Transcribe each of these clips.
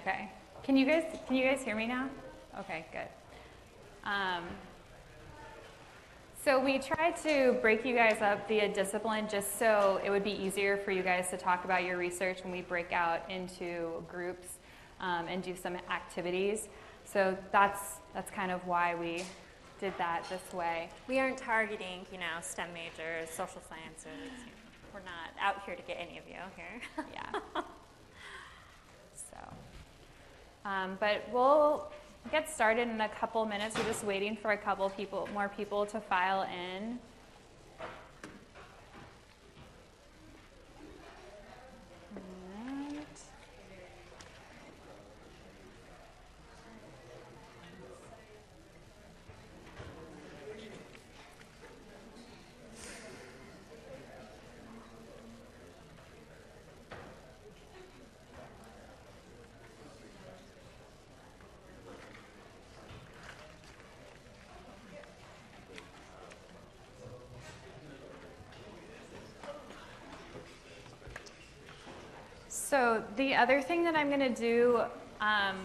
Okay. Can you guys hear me now? Okay, good. So we tried to break you guys up via discipline just so it would be easier for you guys to talk about your research when we break out into groups and do some activities. So that's kind of why we did that this way. We aren't targeting, STEM majors, social sciences. We're not out here to get any of you here. Yeah. So, but we'll get started in a couple minutes. We're just waiting for a couple more people to file in. So the other thing that I'm going to do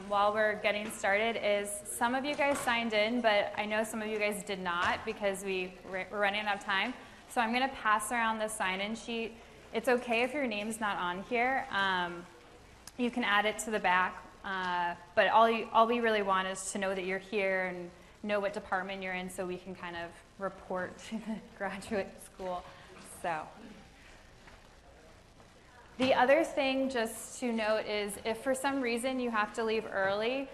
while we're getting started is some of you guys signed in, but I know some of you guys did not because we're running out of time. So I'm going to pass around the sign-in sheet. It's okay if your name's not on here. You can add it to the back, but all we really want is to know that you're here and know what department you're in so we can kind of report to the graduate school. So. The other thing just to note is if for some reason you have to leave early,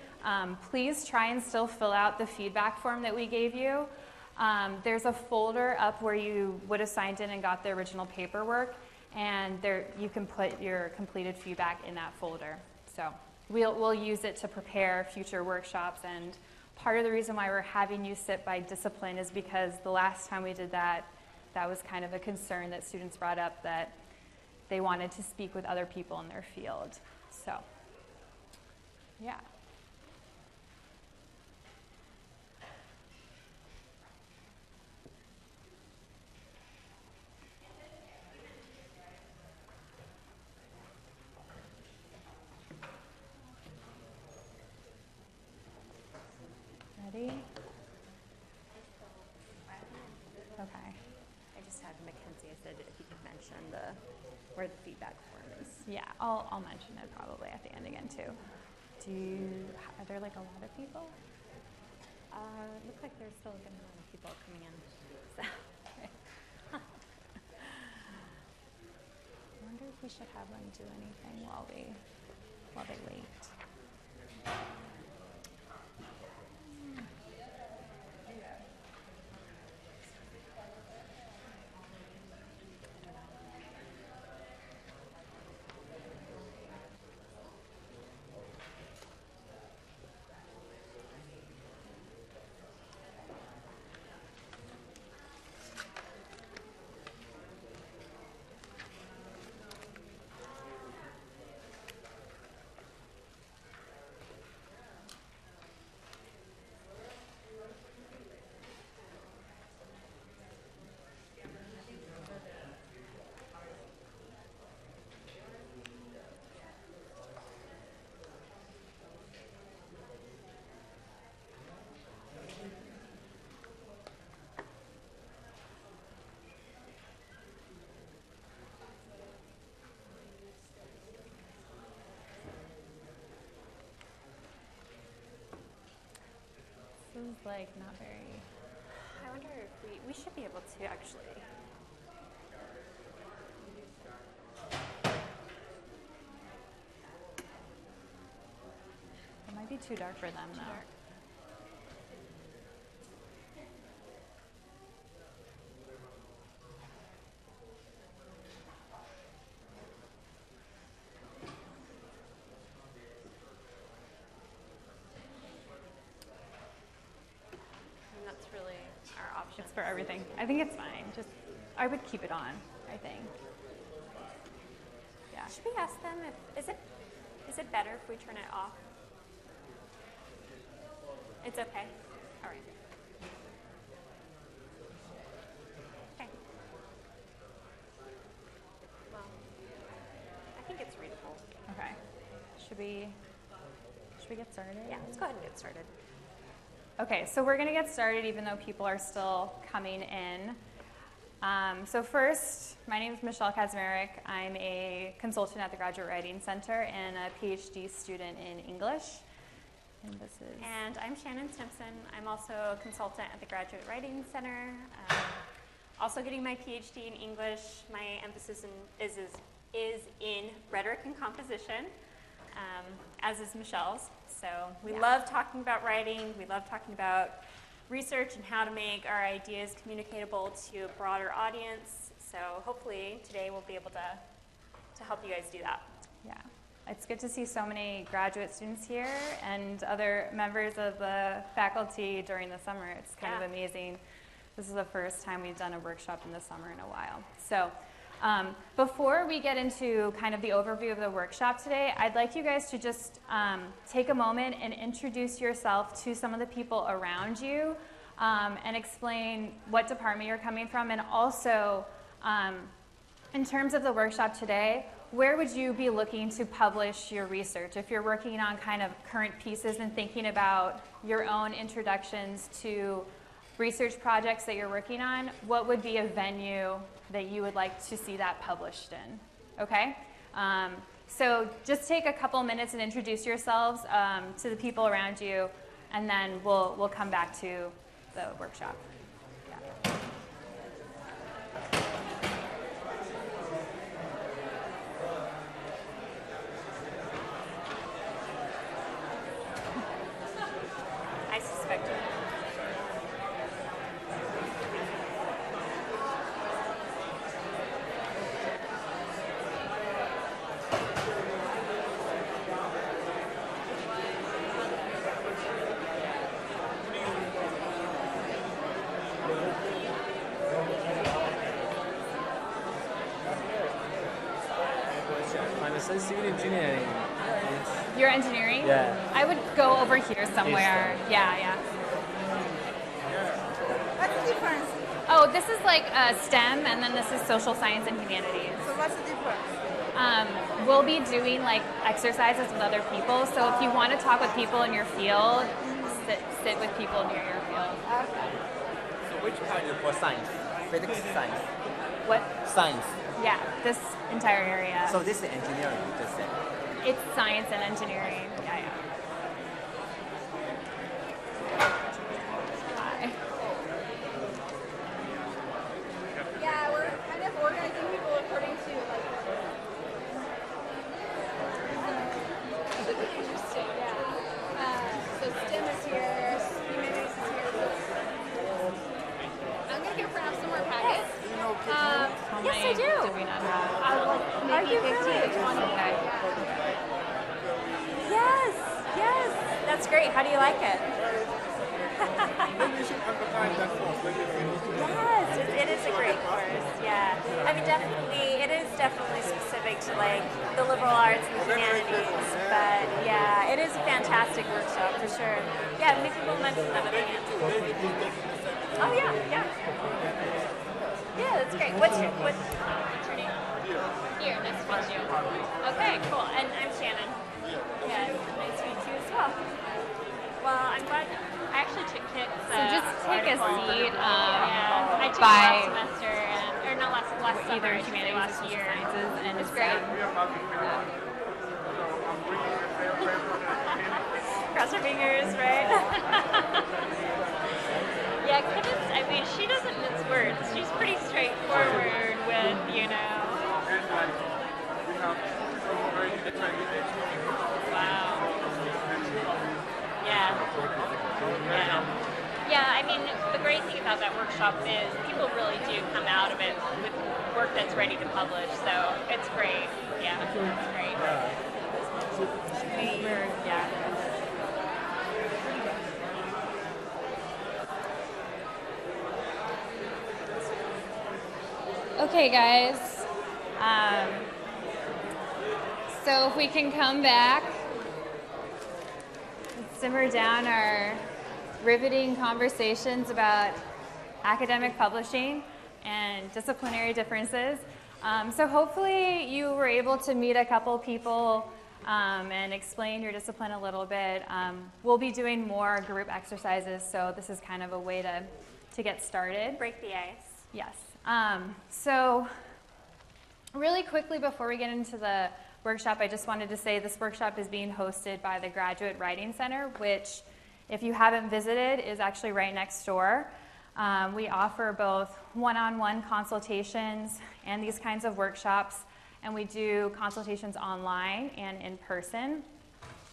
please try and still fill out the feedback form that we gave you. There's a folder up where you would have signed in and got the original paperwork, and there you can put your completed feedback in that folder. So we'll use it to prepare future workshops, and part of the reason why we're having you sit by discipline is because the last time we did that, that was kind of a concern that students brought up that they wanted to speak with other people in their field. So, yeah. Ready? Okay. I just had Mackenzie. I said if you could mention where the feedback form is. Yeah, I'll mention it probably at the end again too. Are there like a lot of people? Looks like there's still a good amount of people coming in. So. I wonder if we should have them do anything while they wait. This is like not very. I wonder if we should be able to actually. It might be too dark for them though. Dark. It's for everything. I think it's fine. I would keep it on, I think. Yeah. Should we ask them is it better if we turn it off? It's okay. All right. Okay. Well, I think it's readable. Okay. Should we we get started? Yeah, let's go ahead and get started. Okay, so we're going to get started even though people are still coming in. So first, my name is Michelle Kazmarek. I'm a consultant at the Graduate Writing Center and a PhD student in English. And this is... And I'm Shannon Simpson. I'm also a consultant at the Graduate Writing Center. Also getting my PhD in English. My emphasis is in rhetoric and composition, as is Michelle's. So we love talking about writing. We love talking about research and how to make our ideas communicatable to a broader audience. So hopefully today we'll be able to help you guys do that. Yeah, it's good to see so many graduate students here and other members of the faculty during the summer. It's kind of amazing. This is the first time we've done a workshop in the summer in a while. So before we get into kind of the overview of the workshop today, I'd like you guys to just take a moment and introduce yourself to some of the people around you and explain what department you're coming from, and also in terms of the workshop today, where would you be looking to publish your research? If you're working on kind of current pieces and thinking about your own introductions to research projects that you're working on, what would be a venue that you would like to see that published in? Okay? So just take a couple minutes and introduce yourselves to the people around you, and then we'll come back to the workshop. Yeah. I suspect it. Civil engineering. You're engineering? Yeah. I would go over here somewhere. Yeah. What's the difference? Oh, this is like STEM, and then this is social science and humanities. So what's the difference? We'll be doing like exercises with other people. So if you want to talk with people in your field, sit with people near your field. Okay. So which part is for science? Physics, science. What? Science. Yeah, this entire area. So this is engineering, you just said. It's science and engineering. Yeah. Hi. Yeah, we're kind of organizing people according to like. Should be interesting, yeah. So STEM is here, humanities is here. I'm gonna go print off some more packets. Yes, I do. Do we not have? Maybe 15 to 20. Okay. Yes, that's great. How do you like it? Yes, it is a great course. Yeah, I mean, it is definitely specific to like the liberal arts and the humanities, but yeah, it is a fantastic workshop for sure. Yeah, many people mentioned that at the end. Oh yeah. Yeah, that's great. What's your name? Here, nice to meet you. Okay, cool. And I'm Shannon. Yeah, nice to meet you as well. Well, I'm glad I actually took Kit's So just take a seat. I took by last semester, or not last summer, either I should say humanities or last social year. sciences, and It's great. Cross our fingers, right? Yeah, Kit is, I mean, she doesn't mince words. She's pretty straightforward with, Wow. Yeah, I mean, the great thing about that workshop is people really do come out of it with work that's ready to publish, so it's great. Yeah, it's great. Yeah. Okay, guys. So if we can come back, simmer down our riveting conversations about academic publishing and disciplinary differences. So hopefully you were able to meet a couple people and explain your discipline a little bit. We'll be doing more group exercises, so this is kind of a way to get started. Break the ice. Yes. So really quickly before we get into the workshop, I just wanted to say this workshop is being hosted by the Graduate Writing Center, which, if you haven't visited, is actually right next door. We offer both one-on-one consultations and these kinds of workshops, and we do consultations online and in person.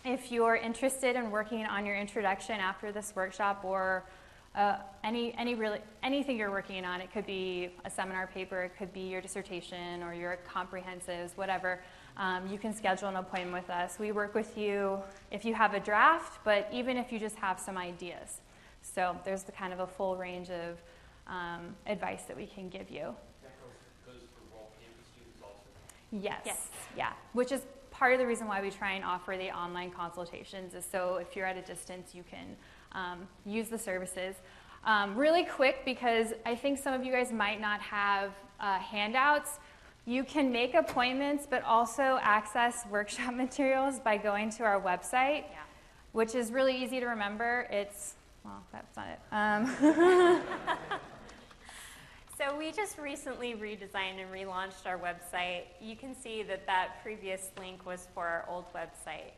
If you're interested in working on your introduction after this workshop, or anything you're working on, it could be a seminar paper, it could be your dissertation or your comprehensives, whatever, you can schedule an appointment with us. We work with you if you have a draft, but even if you just have some ideas. So there's the kind of a full range of advice that we can give you. That goes for all campus students also? Yes. Yes. Yeah, which is part of the reason why we try and offer the online consultations, is so if you're at a distance, you can use the services. Really quick, because I think some of you guys might not have handouts, you can make appointments but also access workshop materials by going to our website, which is really easy to remember. It's, well, that's not it. So we just recently redesigned and relaunched our website. You can see that previous link was for our old website.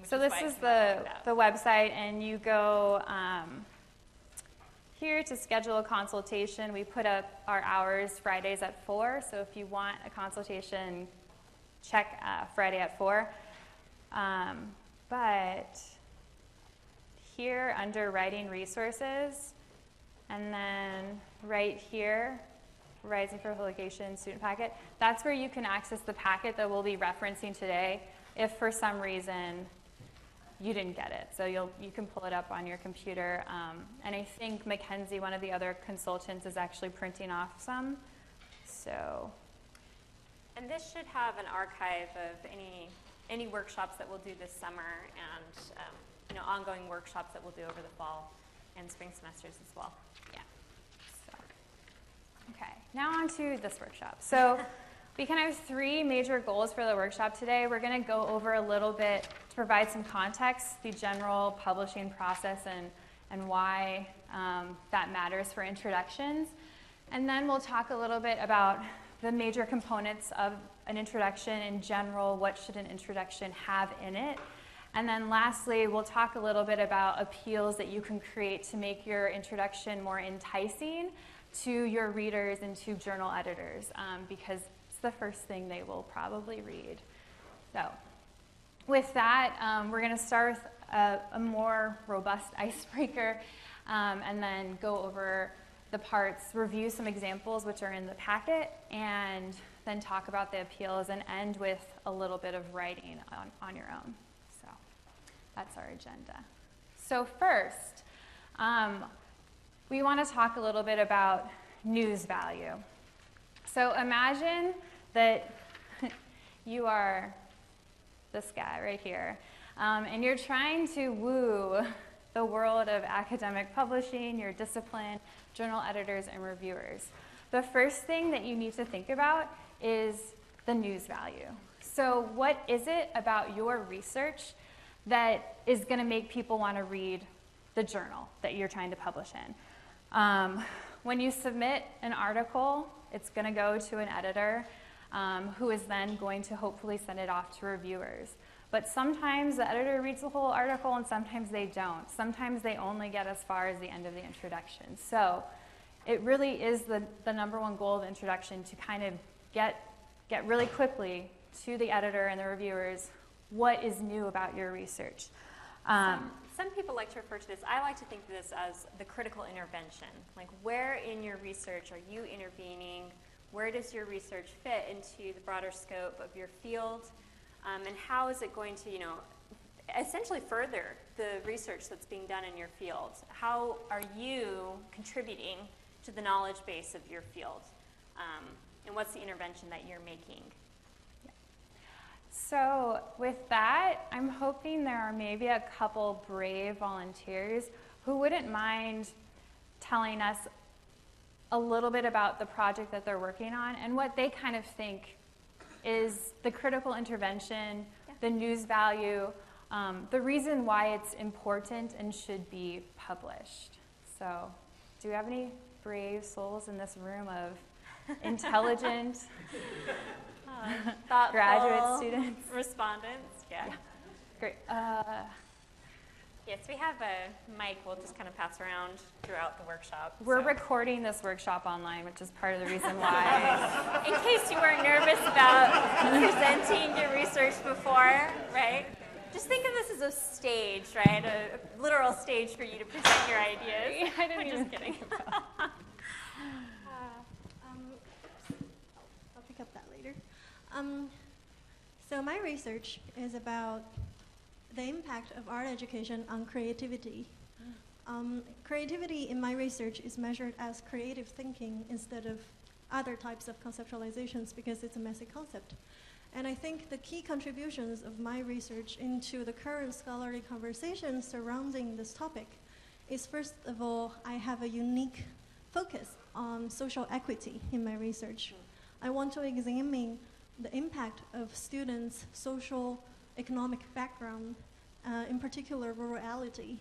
So this is the website, and you go here to schedule a consultation. We put up our hours Fridays at 4, so if you want a consultation, check Friday at 4. But here under Writing Resources, and then right here, Rising for Publication Student Packet, that's where you can access the packet that we'll be referencing today if for some reason you didn't get it. So you can pull it up on your computer. And I think Mackenzie, one of the other consultants, is actually printing off some. So. And this should have an archive of any workshops that we'll do this summer, and ongoing workshops that we'll do over the fall and spring semesters as well. Yeah. So, okay, now on to this workshop. So we kind of have 3 major goals for the workshop today. We're going to go over a little bit to provide some context, the general publishing process and why that matters for introductions. And then we'll talk a little bit about the major components of an introduction in general. What should an introduction have in it? And then lastly, we'll talk a little bit about appeals that you can create to make your introduction more enticing to your readers and to journal editors, because it's the first thing they will probably read. So with that, we're going to start with a more robust icebreaker, and then go over the parts, review some examples which are in the packet, and then talk about the appeals and end with a little bit of writing on your own. So that's our agenda. So first, we want to talk a little bit about news value. So imagine that you are this guy right here, and you're trying to woo the world of academic publishing, your discipline, journal editors, and reviewers. The first thing that you need to think about is the news value. So what is it about your research that is going to make people want to read the journal that you're trying to publish in? When you submit an article, it's going to go to an editor who is then going to hopefully send it off to reviewers. But sometimes the editor reads the whole article and sometimes they don't. Sometimes they only get as far as the end of the introduction. So it really is the number one goal of the introduction to kind of get really quickly to the editor and the reviewers what is new about your research. Some people like to refer to this, I like to think of this as the critical intervention. Like, where in your research are you intervening? Where does your research fit into the broader scope of your field? And how is it going to, essentially further the research that's being done in your field? How are you contributing to the knowledge base of your field? And what's the intervention that you're making? So with that, I'm hoping there are maybe a couple brave volunteers who wouldn't mind telling us a little bit about the project that they're working on and what they kind of think is the critical intervention the news value, the reason why it's important and should be published. So, do we have any brave souls in this room of intelligent thoughtful graduate students? Respondents, yeah. Great. Yes, we have a mic we'll just kind of pass around throughout the workshop. We're recording this workshop online, which is part of the reason why. In case you weren't nervous about presenting your research before, right? Just think of this as a stage, right? A literal stage for you to present your ideas. I didn't even just kidding. I'll pick up that later. So my research is about the impact of art education on creativity. Creativity in my research is measured as creative thinking instead of other types of conceptualizations because it's a messy concept. And I think the key contributions of my research into the current scholarly conversation surrounding this topic is, first of all, I have a unique focus on social equity in my research. I want to examine the impact of students' social economic background, in particular rurality,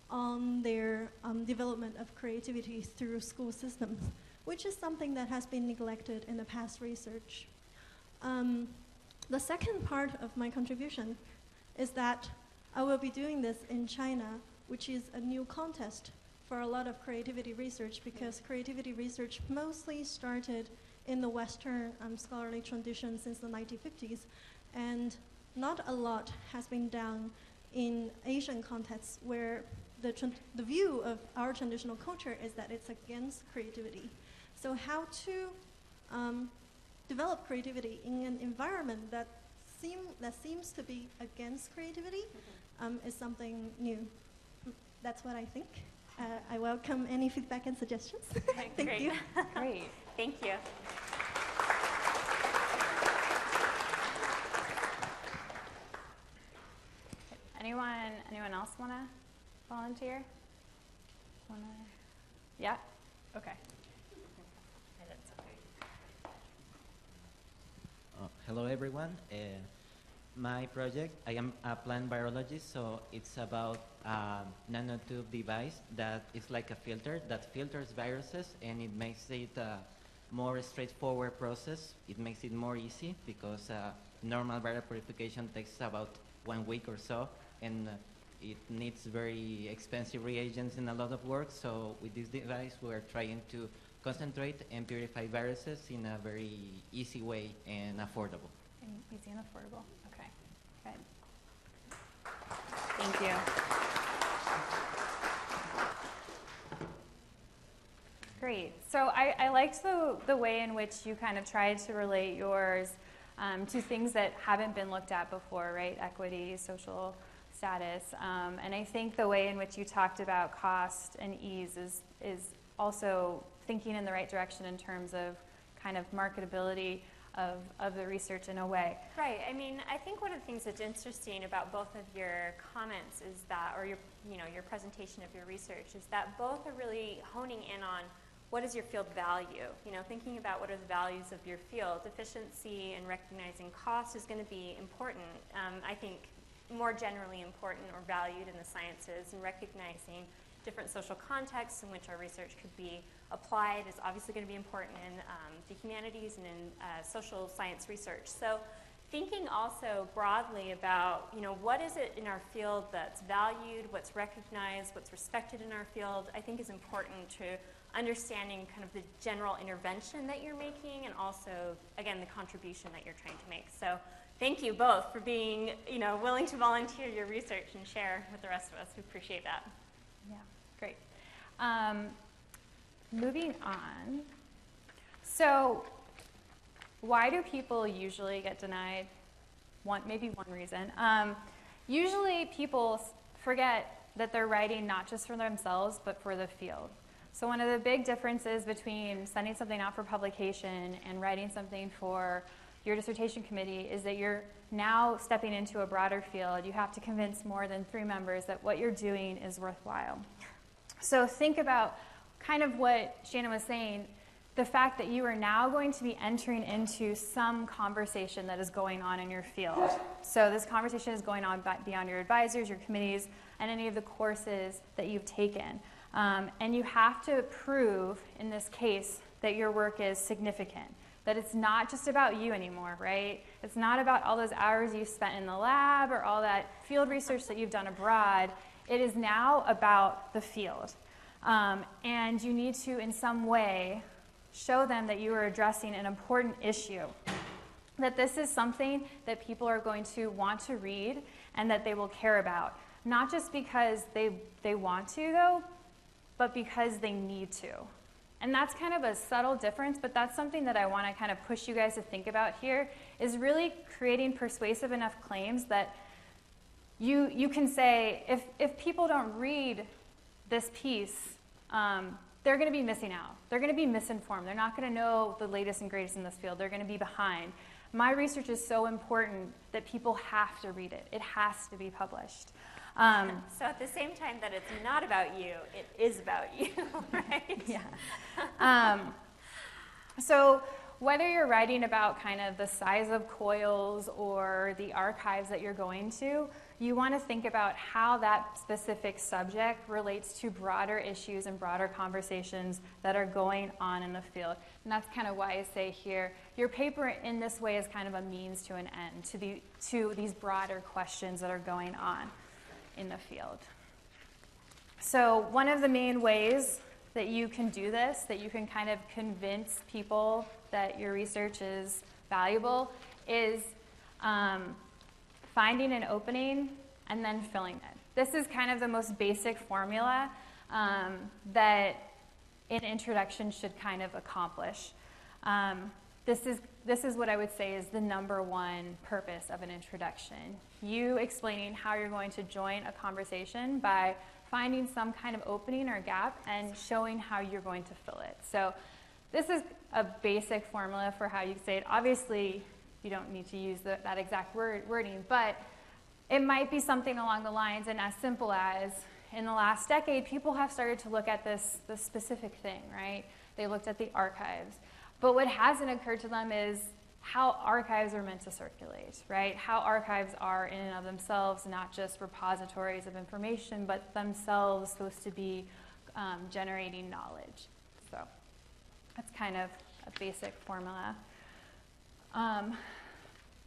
on their development of creativity through school systems, which is something that has been neglected in the past research. The second part of my contribution is that I will be doing this in China, which is a new context for a lot of creativity research because creativity research mostly started in the Western scholarly tradition since the 1950s, and not a lot has been done in Asian contexts where the view of our traditional culture is that it's against creativity. So how to develop creativity in an environment that seems to be against creativity is something new. That's what I think. I welcome any feedback and suggestions. Thank you. Great. Thank you. Anyone else want to volunteer? Yeah? Okay. Hello everyone. My project, I am a plant biologist, so it's about a nanotube device that is like a filter that filters viruses, and it makes it a more straightforward process. It makes it more easy because normal viral purification takes about 1 week or so, and it needs very expensive reagents and a lot of work. So with this device, we're trying to concentrate and purify viruses in a very easy way and affordable. Easy and affordable. Okay. Good. Thank you. Great. So I liked the way in which you kind of tried to relate yours to things that haven't been looked at before, right? Equity, social status. And I think the way in which you talked about cost and ease is also thinking in the right direction in terms of kind of marketability of the research in a way. Right. I mean, I think one of the things that's interesting about both of your comments is that, or your presentation of your research, is that both are really honing in on what is your field value. Thinking about what are the values of your field. Efficiency and recognizing cost is going to be important. I think more generally important or valued in the sciences, and recognizing different social contexts in which our research could be applied is obviously going to be important in the humanities and in social science research. So thinking also broadly about, what is it in our field that's valued, what's recognized, what's respected in our field, I think is important to understanding kind of the general intervention that you're making, and also, again, the contribution that you're trying to make. So thank you both for being, willing to volunteer your research and share with the rest of us. We appreciate that. Yeah, great. Moving on. So why do people usually get denied? Maybe one reason. Usually people forget that they're writing not just for themselves, but for the field. So one of the big differences between sending something out for publication and writing something for your dissertation committee is that you're now stepping into a broader field. You have to convince more than 3 members that what you're doing is worthwhile. So think about kind of what Shannon was saying. the fact that you are now going to be entering into some conversation that is going on in your field. So this conversation is going on beyond your advisors, your committees, and any of the courses that you've taken. And you have to prove, in this case, that your work is significant, that it's not just about you anymore, right? It's not about all those hours you've spent in the lab or all that field research that you've done abroad. It is now about the field. And you need to, in some way, show them that you are addressing an important issue, that this is something that people are going to want to read and that they will care about. Not just because they want to, though, but because they need to. And that's kind of a subtle difference, but that's something that I want to kind of push you guys to think about here, is really creating persuasive enough claims that you can say, if people don't read this piece, they're going to be missing out. They're going to be misinformed. They're not going to know the latest and greatest in this field. They're going to be behind. My research is so important that people have to read it. It has to be published. So at the same time that it's not about you, it is about you, right? Yeah. So whether you're writing about kind of the size of coils or the archives that you're going to, you want to think about how that specific subject relates to broader issues and broader conversations that are going on in the field. And that's kind of why I say here, your paper in this way is kind of a means to an end, to these broader questions that are going on in the field. So one of the main ways that you can do this, that you can kind of convince people that your research is valuable, is finding an opening and then filling it. This is kind of the most basic formula that an introduction should kind of accomplish. This is what I would say is the number one purpose of an introduction. You explaining how you're going to join a conversation by finding some kind of opening or gap and showing how you're going to fill it. So this is a basic formula for how you say it. Obviously, you don't need to use that exact wording, but it might be something along the lines and as simple as, in the last decade, people have started to look at this specific thing, right? They looked at the archives. But what hasn't occurred to them is how archives are meant to circulate, right? How archives are in and of themselves not just repositories of information, but themselves supposed to be generating knowledge. So that's kind of a basic formula.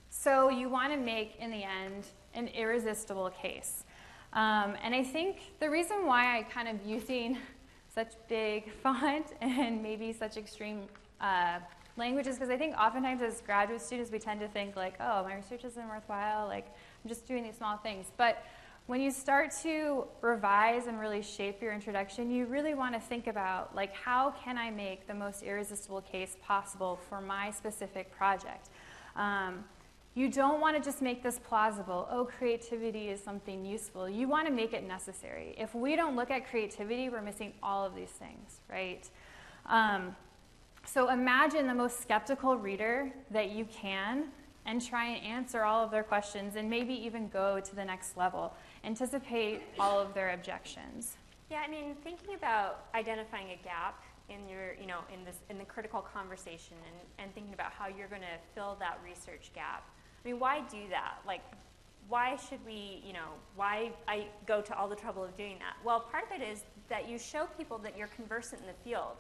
So you want to make, in the end, an irresistible case. And I think the reason why I kind of using such big font and maybe such extreme languages, because I think oftentimes as graduate students we tend to think like, oh, my research isn't worthwhile, like I'm just doing these small things. But when you start to revise and really shape your introduction, you really want to think about like, how can I make the most irresistible case possible for my specific project? You don't want to just make this plausible. Oh, creativity is something useful. You want to make it necessary. If we don't look at creativity, we're missing all of these things, right? So imagine the most skeptical reader that you can and try and answer all of their questions and maybe even go to the next level. Anticipate all of their objections. Yeah, I mean, thinking about identifying a gap in your, in the critical conversation and thinking about how you're going to fill that research gap. I mean, why do that? Like, why should we, why I go to all the trouble of doing that? Well, part of it is that you show people that you're conversant in the field.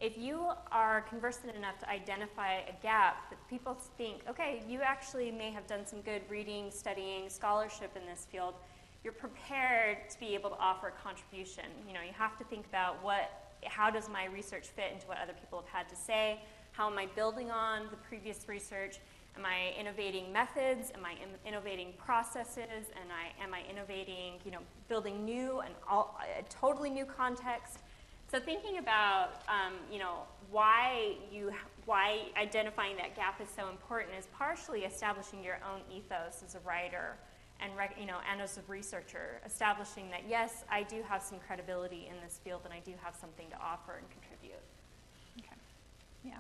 If you are conversant enough to identify a gap, that people think, okay, you actually may have done some good reading, studying, scholarship in this field. You're prepared to be able to offer a contribution. You have to think about how does my research fit into what other people have had to say? How am I building on the previous research? Am I innovating methods? Am I innovating processes? And am I innovating, building new and a totally new context? So thinking about, why identifying that gap is so important is partially establishing your own ethos as a writer and as a researcher, establishing that, yes, I do have some credibility in this field and I do have something to offer and contribute. Okay, yeah.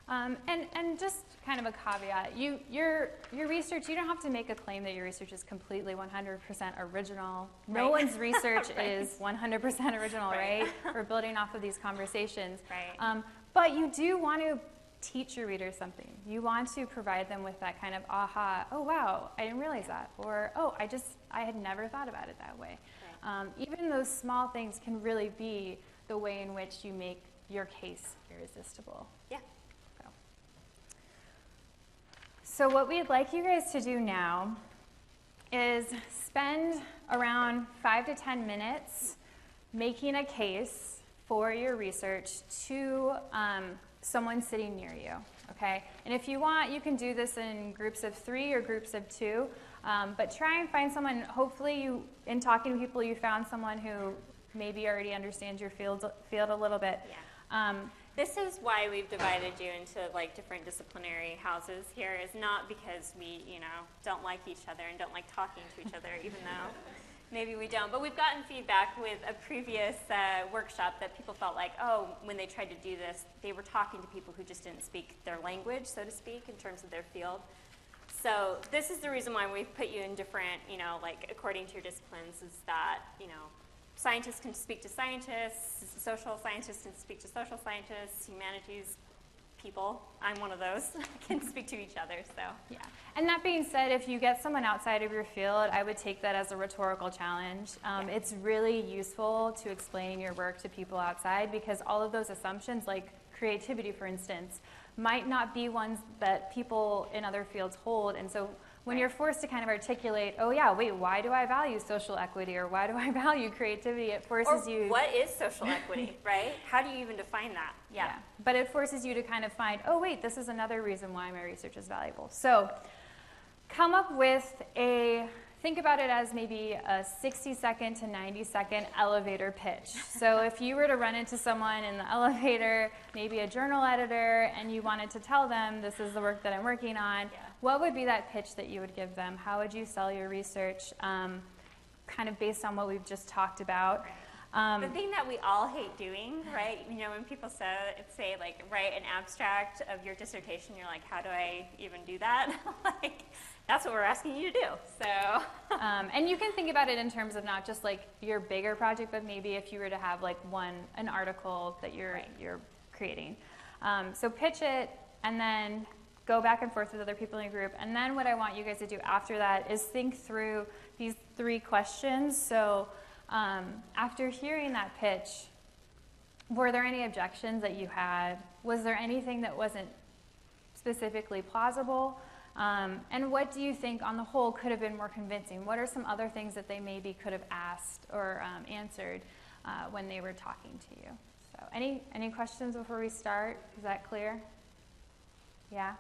And just kind of a caveat, your research, you don't have to make a claim that your research is completely 100% original. Right. No one's research Right. is 100% original, right? We're building off of these conversations. Right. But you do want to teach your readers something. You want to provide them with that kind of aha, oh wow, I didn't realize that, or oh, I had never thought about it that way. Right. Even those small things can really be the way in which you make your case irresistible. Yeah. So what we'd like you guys to do now is spend around 5 to 10 minutes making a case for your research to someone sitting near you, okay? And if you want, you can do this in groups of 3 or groups of 2, but try and find someone. Hopefully in talking to people, you found someone who maybe already understands your field a little bit. Yeah. This is why we've divided you into like different disciplinary houses here, is not because we, don't like each other and don't like talking to each other, even though maybe we don't. But we've gotten feedback with a previous workshop that people felt like, oh, when they tried to do this, they were talking to people who just didn't speak their language, so to speak, in terms of their field. So this is the reason why we've put you in different, like according to your disciplines, is that, scientists can speak to scientists, social scientists can speak to social scientists, humanities people, I'm one of those, can speak to each other, so. Yeah, and that being said, if you get someone outside of your field, I would take that as a rhetorical challenge. It's really useful to explain your work to people outside, because all of those assumptions, like creativity, for instance, might not be ones that people in other fields hold, and so when you're forced to kind of articulate, oh yeah, wait, why do I value social equity, or why do I value creativity? It forces you. What is social equity, right? How do you even define that? Yeah. But it forces you to kind of find, oh wait, this is another reason why my research is valuable. So come up with think about it as maybe a 60-second to 90-second elevator pitch. So if you were to run into someone in the elevator, maybe a journal editor, and you wanted to tell them, this is the work that I'm working on, what would be that pitch that you would give them? How would you sell your research, kind of based on what we've just talked about? The thing that we all hate doing, right? When people say like, write an abstract of your dissertation, you're like, how do I even do that? Like, that's what we're asking you to do. So, and you can think about it in terms of not just like your bigger project, but maybe if you were to have like an article that you're creating. So pitch it, and then go back and forth with other people in your group. And then what I want you guys to do after that is think through these 3 questions. So after hearing that pitch, were there any objections that you had? Was there anything that wasn't specifically plausible? And what do you think on the whole could have been more convincing? What are some other things that they maybe could have asked or answered when they were talking to you? So any questions before we start? Is that clear? Yeah?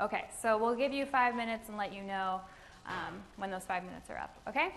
Okay, so we'll give you 5 minutes and let you know when those 5 minutes are up, okay?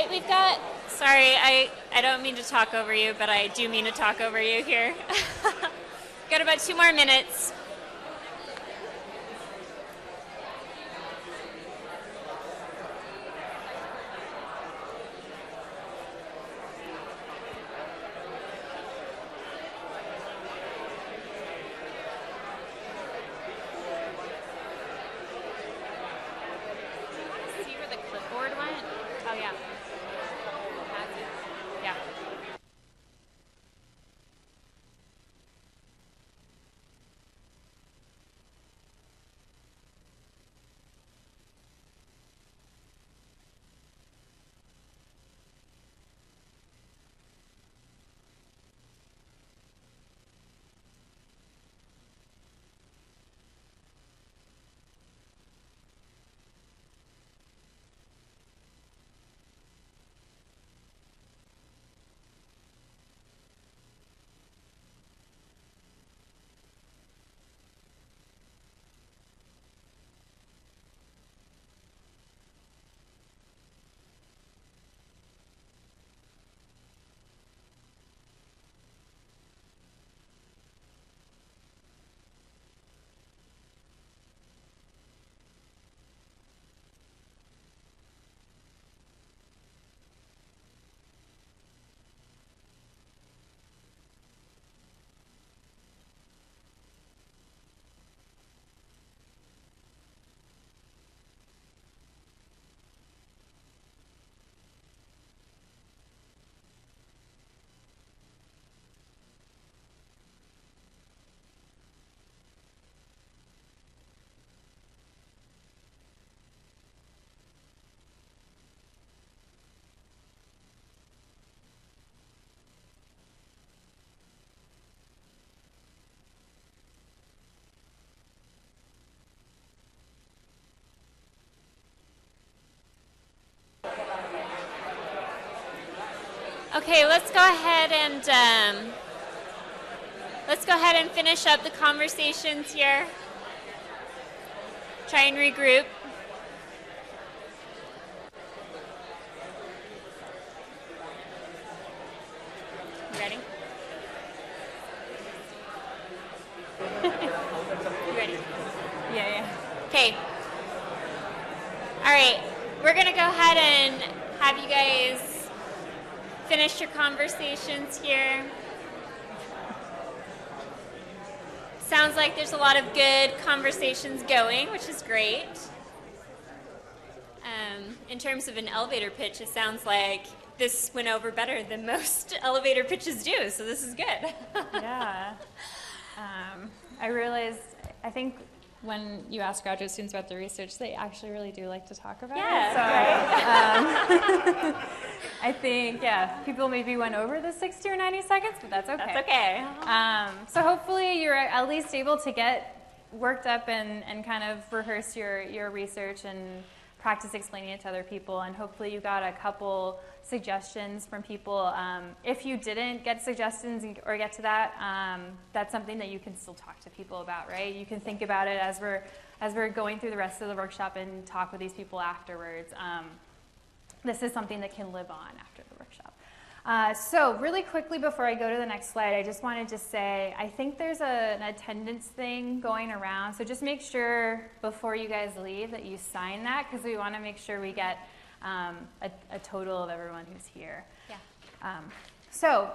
right, we've got, sorry, I don't mean to talk over you, but I do mean to talk over you here. Got about 2 more minutes. See where the clipboard went? Oh, yeah. Yeah. Okay, let's go ahead and finish up the conversations here. Try and regroup. You ready? You ready? Yeah. Okay. All right, we're gonna go ahead and have you guys finish your conversations here. Sounds like there's a lot of good conversations going, which is great. In terms of an elevator pitch, it sounds like this went over better than most elevator pitches do, so this is good. Yeah. I realized, I think when you ask graduate students about their research, they actually really do like to talk about it. So I think, people maybe went over the 60 or 90 seconds, but that's okay. That's okay. So hopefully you're at least able to get worked up and kind of rehearse your research and practice explaining it to other people, and hopefully you got a couple suggestions from people. If you didn't get suggestions or get to that, that's something that you can still talk to people about, right? You can think about it as we're going through the rest of the workshop and talk with these people afterwards. This is something that can live on after the workshop. So really quickly before I go to the next slide, I just wanted to say, I think there's an attendance thing going around, so just make sure before you guys leave that you sign that, because we want to make sure we get a total of everyone who's here. Yeah. So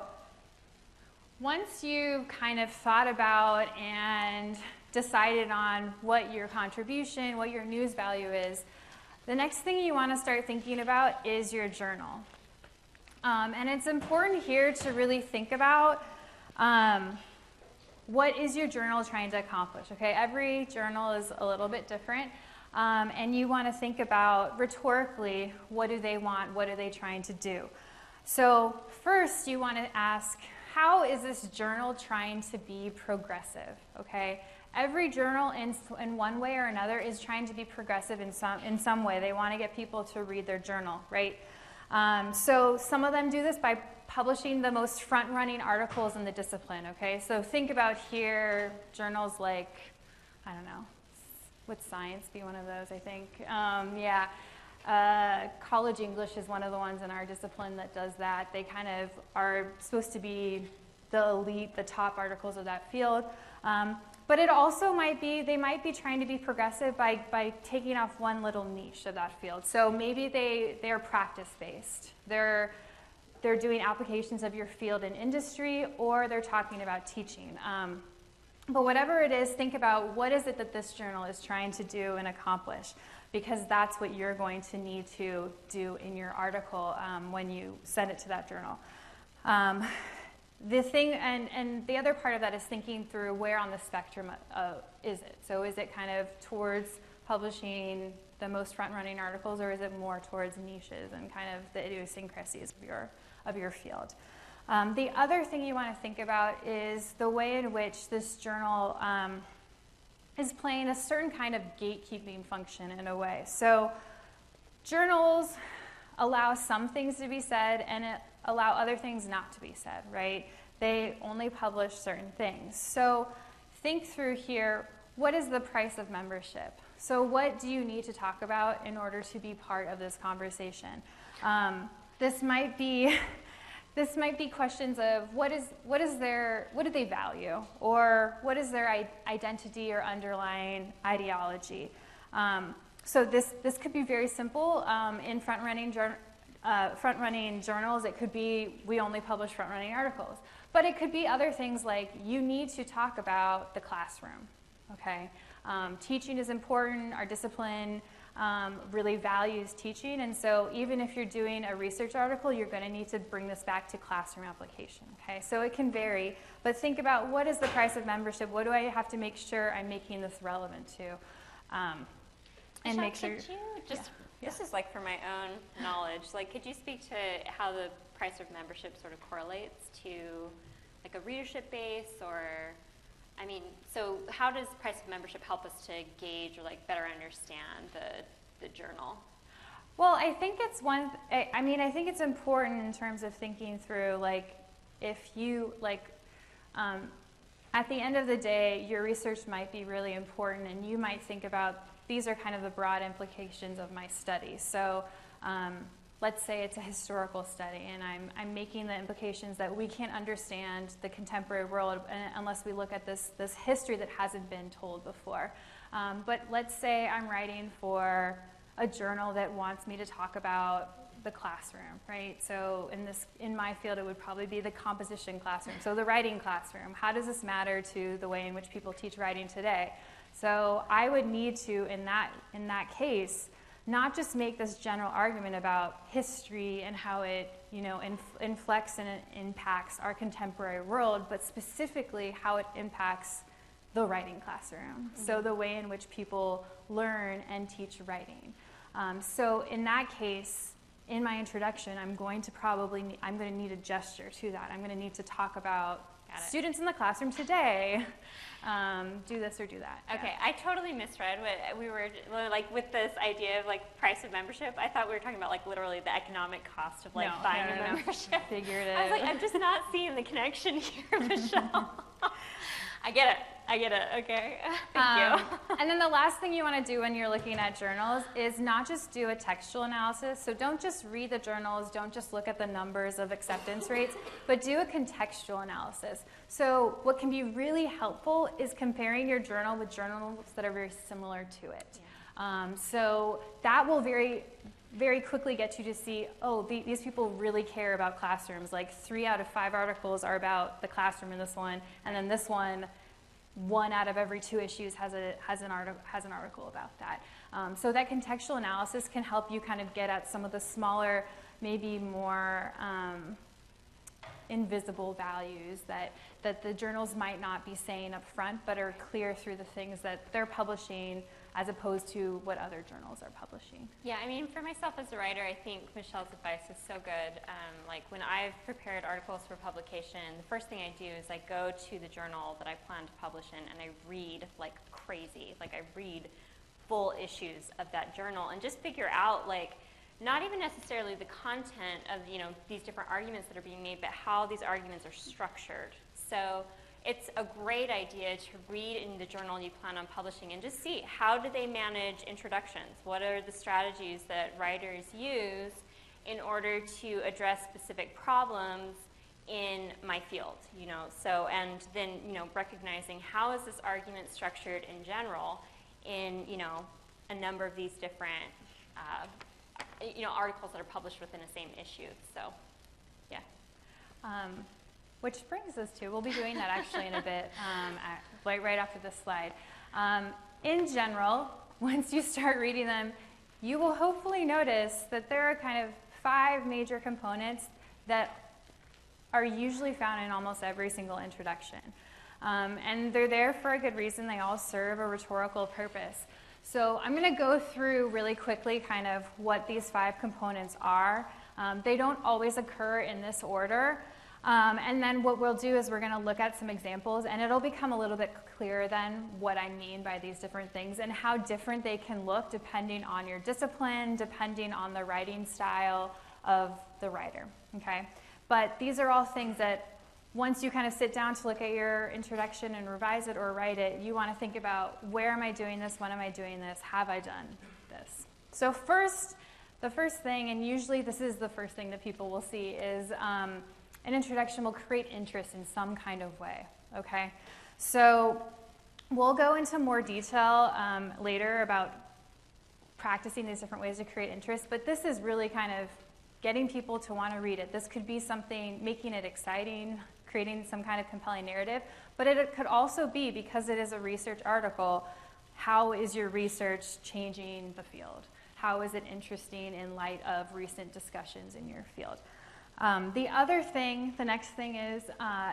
once you've kind of thought about and decided on what your contribution, what your news value is, the next thing you want to start thinking about is your journal. And it's important here to really think about what is your journal trying to accomplish, okay? Every journal is a little bit different, and you want to think about rhetorically, what do they want, what are they trying to do? So first you want to ask, how is this journal trying to be progressive, okay? Every journal in one way or another is trying to be progressive in some way. They want to get people to read their journal, right? So some of them do this by publishing the most front-running articles in the discipline, okay? So think about here, journals like, I don't know, would Science be one of those, I think? Yeah. College English is one of the ones in our discipline that does that. They kind of are supposed to be the elite, the top articles of that field. But it also might be, they might be trying to be progressive by taking off one little niche of that field. So maybe they're practice-based. They're doing applications of your field in industry, or they're talking about teaching. But whatever it is, think about what is it that this journal is trying to do and accomplish, because that's what you're going to need to do in your article when you send it to that journal. The thing, and the other part of that is thinking through where on the spectrum is it. So is it kind of towards publishing the most front-running articles, or is it more towards niches and kind of the idiosyncrasies of your field? The other thing you want to think about is the way in which this journal is playing a certain kind of gatekeeping function in a way. So journals allow some things to be said and allow other things not to be said, right? They only publish certain things. So think through here, what is the price of membership? So what do you need to talk about in order to be part of this conversation? This might be questions of what do they value, or what is their identity or underlying ideology. So this could be very simple. In front-running journals, it could be we only publish front-running articles. But it could be other things like you need to talk about the classroom, okay? Teaching is important. Our discipline really values teaching, and so even if you're doing a research article, you're going to need to bring this back to classroom application, okay? So it can vary, but think about what is the price of membership? What do I have to make sure I'm making this relevant to? And Michelle, make sure. could you just, this is like for my own knowledge, like could you speak to how the price of membership sort of correlates to like a readership base, or, I mean, so how does price of membership help us to gauge or like better understand the journal? Well, I think it's I think it's important in terms of thinking through, like, if you, like, at the end of the day, your research might be really important, and you might think about, these are kind of the broad implications of my study. So let's say it's a historical study, and I'm making the implications that we can't understand the contemporary world unless we look at this history that hasn't been told before. But let's say I'm writing for a journal that wants me to talk about the classroom, right? So in my field, it would probably be the composition classroom, so the writing classroom. How does this matter to the way in which people teach writing today? So I would need to, in that case, not just make this general argument about history and how it, inflects and it impacts our contemporary world, but specifically how it impacts the writing classroom. Mm-hmm. So the way in which people learn and teach writing. So in that case, in my introduction, I'm going to need a gesture to that. I'm going to need to talk about students in the classroom today do this or do that. Okay, yeah. I totally misread what we were, like, with this idea of like price of membership. I thought we were talking about like literally the economic cost of like buying a membership. Figured it. I was like, I'm just not seeing the connection here, Michelle. I get it. Okay. Thank you. And then the last thing you want to do when you're looking at journals is not just do a textual analysis. So don't just read the journals, don't just look at the numbers of acceptance rates, but do a contextual analysis. So what can be really helpful is comparing your journal with journals that are very similar to it. Yeah. So that will very, very quickly get you to see, these people really care about classrooms. Like 3 out of 5 articles are about the classroom in this one, and then this one out of every 2 issues has an article about that. So that contextual analysis can help you kind of get at some of the smaller, maybe more invisible values that the journals might not be saying up front, but are clear through the things that they're publishing as opposed to what other journals are publishing. Yeah, I mean, for myself as a writer, I think Michelle's advice is so good. Like when I've prepared articles for publication, the first thing I do is I go to the journal that I plan to publish in, and I read like crazy. Like I read full issues of that journal and just figure out, like, not even necessarily the content of these different arguments that are being made, but how these arguments are structured. So it's a great idea to read in the journal you plan on publishing and just see how do they manage introductions? What are the strategies that writers use in order to address specific problems in my field, you know? So, and then, you know, recognizing how is this argument structured in general in, you know, a number of these different, you know, articles that are published within the same issue. So, yeah. Which brings us to, we'll be doing that actually in a bit, right after this slide. In general, once you start reading them, you will hopefully notice that there are kind of 5 major components that are usually found in almost every single introduction. And they're there for a good reason. They all serve a rhetorical purpose. So I'm going to go through really quickly kind of what these 5 components are. They don't always occur in this order. And then what we'll do is we're going to look at some examples, and it'll become a little bit clearer then what I mean by these different things and how different they can look depending on your discipline, depending on the writing style of the writer, okay? But these are all things that once you kind of sit down to look at your introduction and revise it or write it, you want to think about, where am I doing this? When am I doing this? Have I done this? So first, the first thing, and usually this is the first thing that people will see, is an introduction will create interest in some kind of way, okay? So we'll go into more detail later about practicing these different ways to create interest, but this is really kind of getting people to want to read it. This could be something, making it exciting, creating some kind of compelling narrative, but it could also be, because it is a research article, how is your research changing the field? How is it interesting in light of recent discussions in your field? The other thing, the next thing is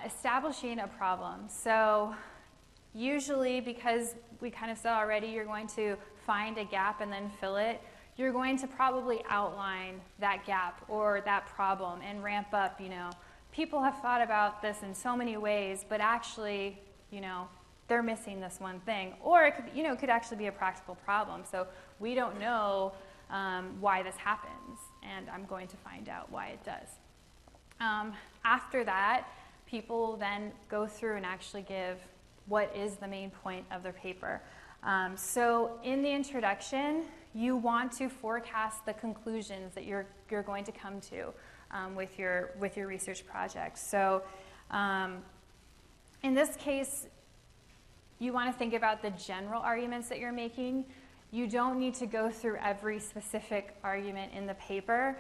establishing a problem. So usually, because we kind of saw already, you're going to find a gap and then fill it. You're going to probably outline that gap or that problem and ramp up, you know, people have thought about this in so many ways, but actually, you know, they're missing this one thing. Or it could, you know, it could actually be a practical problem. So we don't know why this happens, and I'm going to find out why it does. After that, people then go through and actually give what is the main point of their paper. So in the introduction, you want to forecast the conclusions that you're going to come to with your research project. So in this case, you want to think about the general arguments that you're making. You don't need to go through every specific argument in the paper.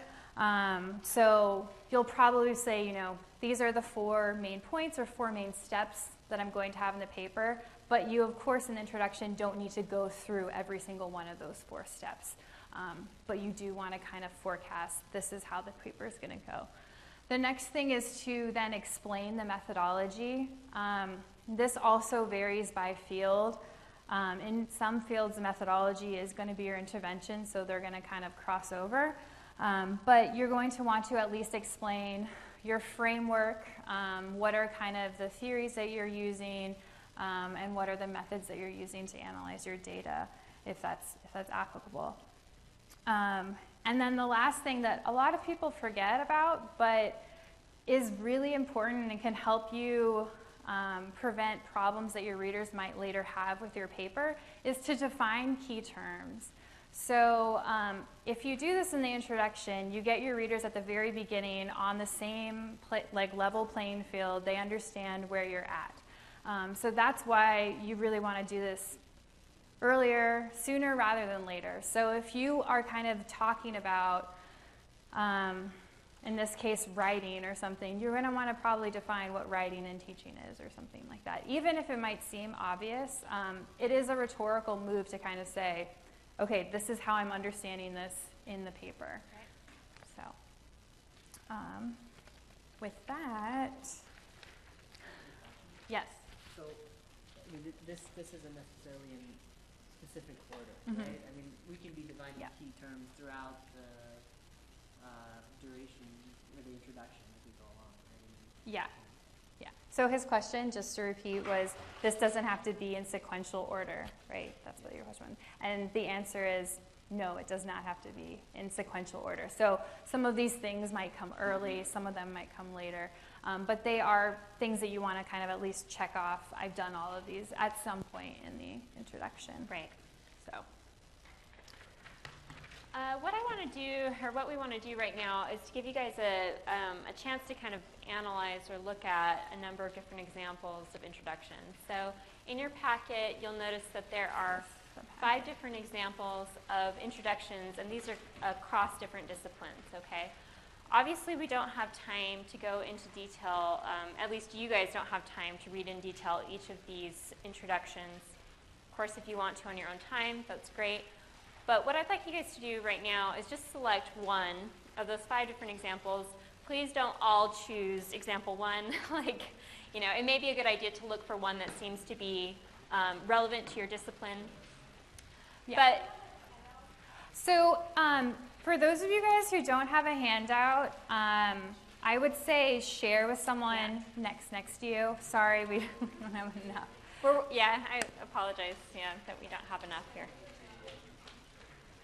So you'll probably say, you know, these are the 4 main points or 4 main steps that I'm going to have in the paper, but you, of course, in the introduction don't need to go through every single one of those 4 steps. But you do want to kind of forecast, this is how the paper is going to go. The next thing is to then explain the methodology. This also varies by field. In some fields, the methodology is going to be your intervention, so they're going to kind of cross over. But you're going to want to at least explain your framework, what are kind of the theories that you're using, and what are the methods that you're using to analyze your data, if that's applicable. And then the last thing that a lot of people forget about, but is really important and can help you prevent problems that your readers might later have with your paper, is to define key terms. So if you do this in the introduction, you get your readers at the very beginning on the same level playing field. They understand where you're at. So that's why you really want to do this earlier, sooner rather than later. So if you are kind of talking about, in this case, writing or something, you're going to want to probably define what writing and teaching is or something like that. Even if it might seem obvious, it is a rhetorical move to kind of say, okay, this is how I'm understanding this in the paper. So with that, yes? So I mean, this isn't necessarily in specific order, right? I mean, we can be defining key terms throughout the duration or the introduction as we go along, right? Yeah. So his question, just to repeat, was this doesn't have to be in sequential order, right? That's what your question was. And the answer is no, it does not have to be in sequential order. So some of these things might come early, some of them might come later. But they are things that you want to kind of at least check off. I've done all of these at some point in the introduction. Right. So. What I want to do, or what we want to do right now, is to give you guys a chance to kind of analyze or look at a number of different examples of introductions. So in your packet, you'll notice that there are 5 different examples of introductions, and these are across different disciplines, okay? Obviously, we don't have time to go into detail, at least you guys don't have time to read in detail each of these introductions. Of course, if you want to on your own time, that's great. But what I'd like you guys to do right now is just select one of those 5 different examples. Please don't all choose example 1. Like, you know, it may be a good idea to look for one that seems to be relevant to your discipline. Yeah. But So for those of you guys who don't have a handout, I would say share with someone next to you. Sorry, we don't have enough. yeah, I apologize, that we don't have enough here.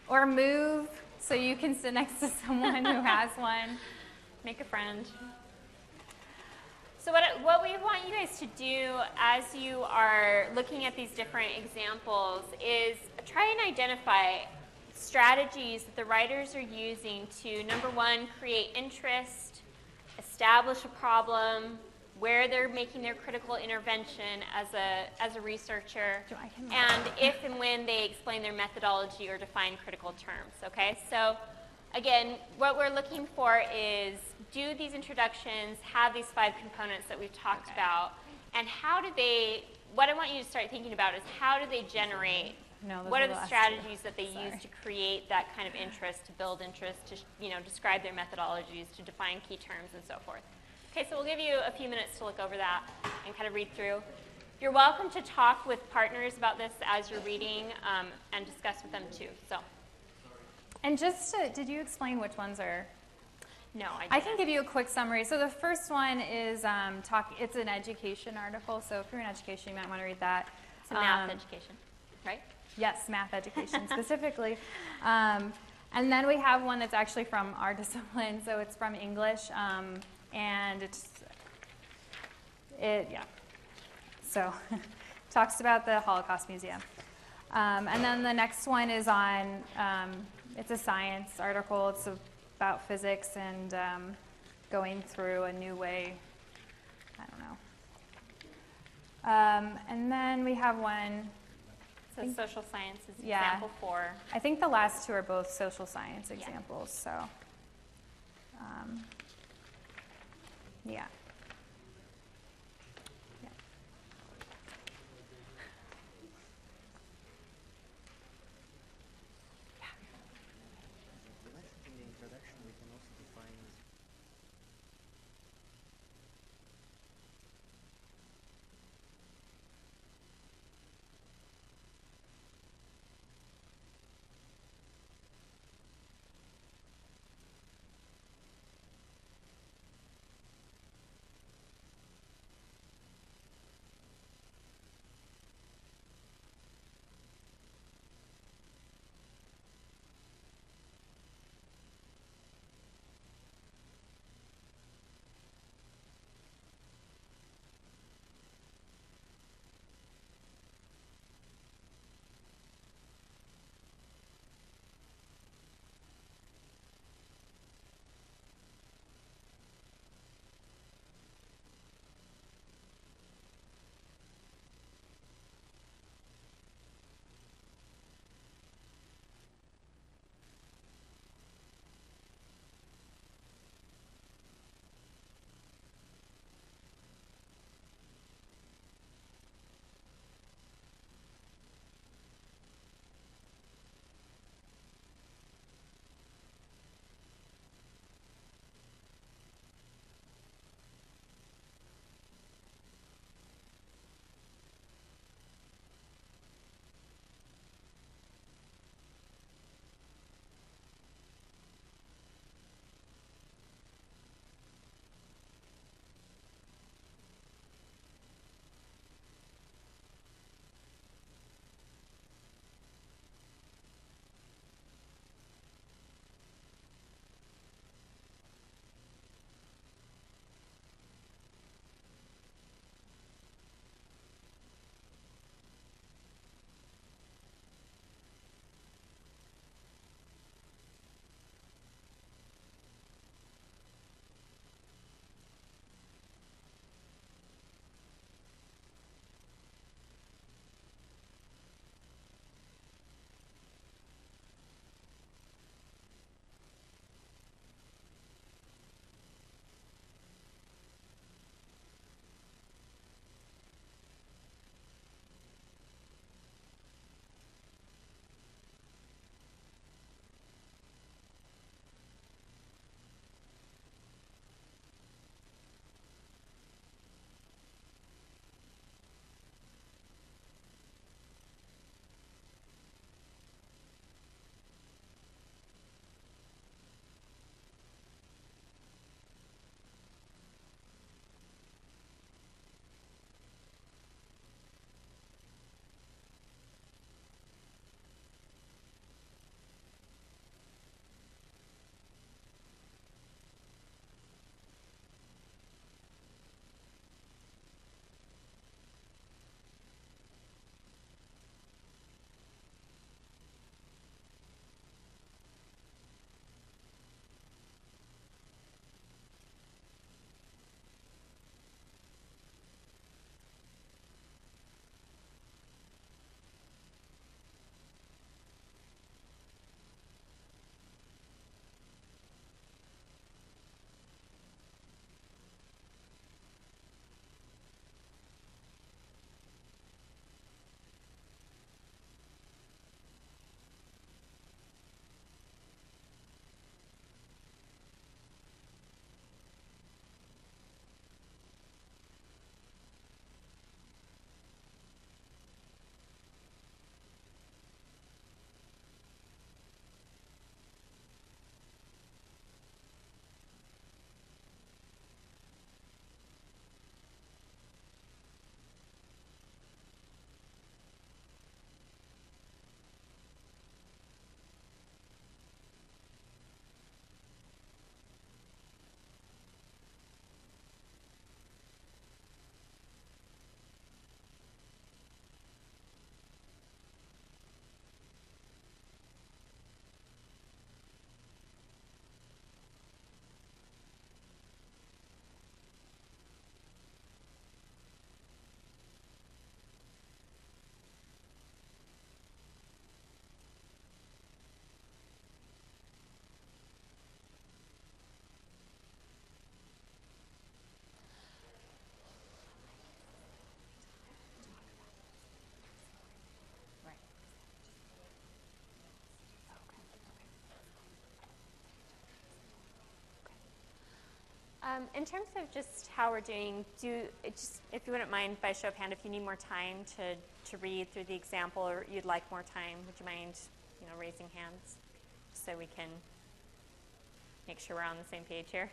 Or move so you can sit next to someone who has one. Make a friend. So what we want you guys to do as you are looking at these different examples is try and identify strategies that the writers are using to, number 1, create interest, establish a problem, where they're making their critical intervention as a researcher, and if and when they explain their methodology or define critical terms, okay? So again, what we're looking for is, do these introductions have these 5 components that we've talked about, and how do they, what I want you to start thinking about is how do they generate, what are the strategies that they use to create that kind of interest, to build interest, to describe their methodologies, to define key terms, and so forth. Okay, so we'll give you a few minutes to look over that and kind of read through. You're welcome to talk with partners about this as you're reading and discuss with them too. So. And just to, did you explain which ones are? No, I didn't. I can give you a quick summary. So the first one is it's an education article. So if you're in education, you might want to read that. It's math education, right? Yes, math education specifically. And then we have one that's actually from our discipline. So it's from English. And so talks about the Holocaust Museum. And then the next one is on, it's a science article. It's about physics and going through a new way. I don't know. And then we have one. So social sciences, example 4. I think the last 2 are both social science examples. So, yeah. In the introduction, we can also define In terms of just how we're doing, if you wouldn't mind, by show of hand, if you need more time to read through the example, or you'd like more time, would you mind, raising hands, so we can make sure we're on the same page here?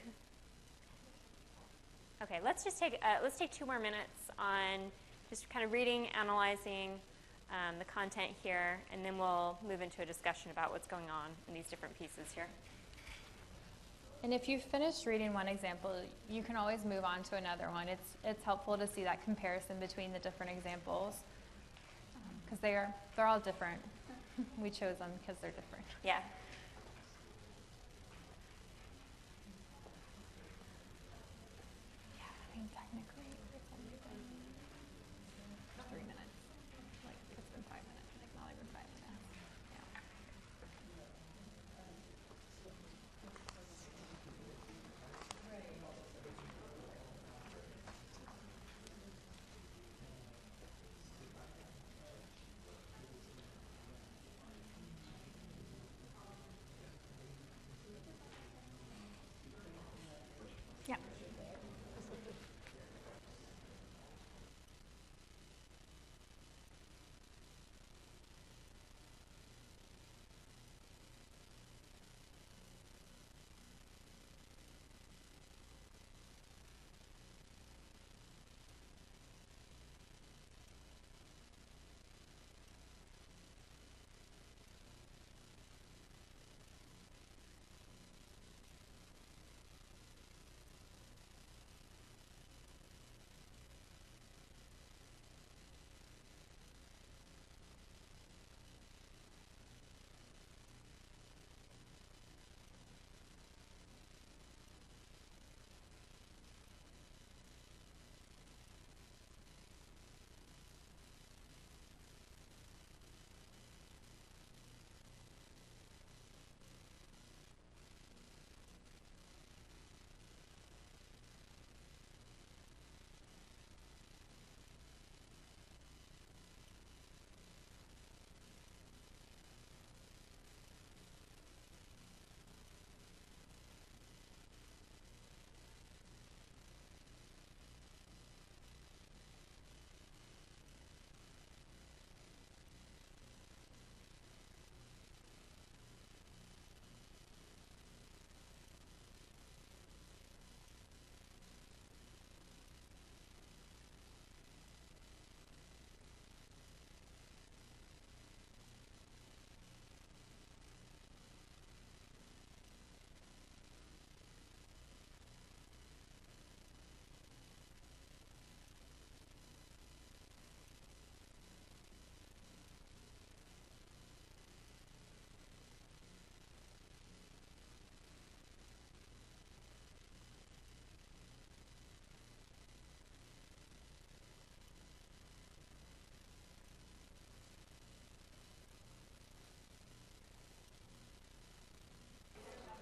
Okay, let's take 2 more minutes on just kind of reading, analyzing the content here, and then we'll move into a discussion about what's going on in these different pieces here. And if you've finished reading one example, you can always move on to another one. It's helpful to see that comparison between the different examples, because they're all different. We chose them because they're different. Yeah. Yeah, I mean, technically, it's only been 3 minutes. Like, it's been 5 minutes, like not even 5 minutes. Yeah. Yeah.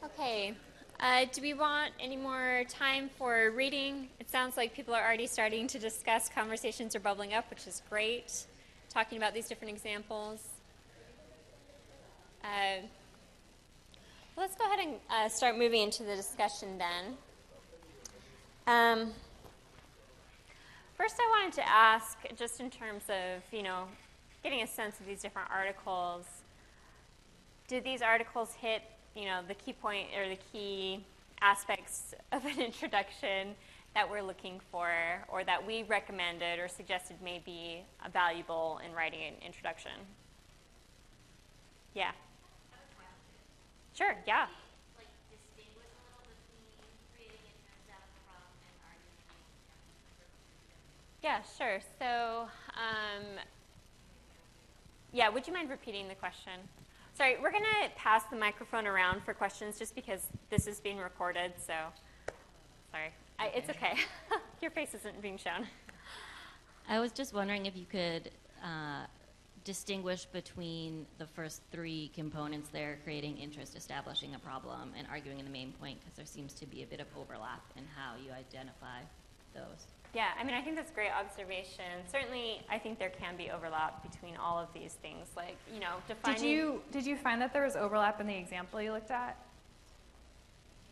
Okay. Do we want any more time for reading? It sounds like people are already starting to discuss. Conversations are bubbling up, which is great. Talking about these different examples. Let's go ahead and start moving into the discussion then. First, I wanted to ask, just in terms of, getting a sense of these different articles, did these articles hit, the key point or the key aspects of an introduction that we're looking for, or that we recommended or suggested may be valuable in writing an introduction? Yeah. Sure, yeah. Yeah, sure. So, would you mind repeating the question? Sorry, we're going to pass the microphone around for questions just because this is being recorded, so sorry. It's okay. Your face isn't being shown. I was just wondering if you could distinguish between the first 3 components there, creating interest, establishing a problem, and arguing in the main point, because there seems to be a bit of overlap in how you identify those. Yeah, I think that's a great observation. Certainly, I think there can be overlap between all of these things, like, defining... Did you find that there was overlap in the example you looked at?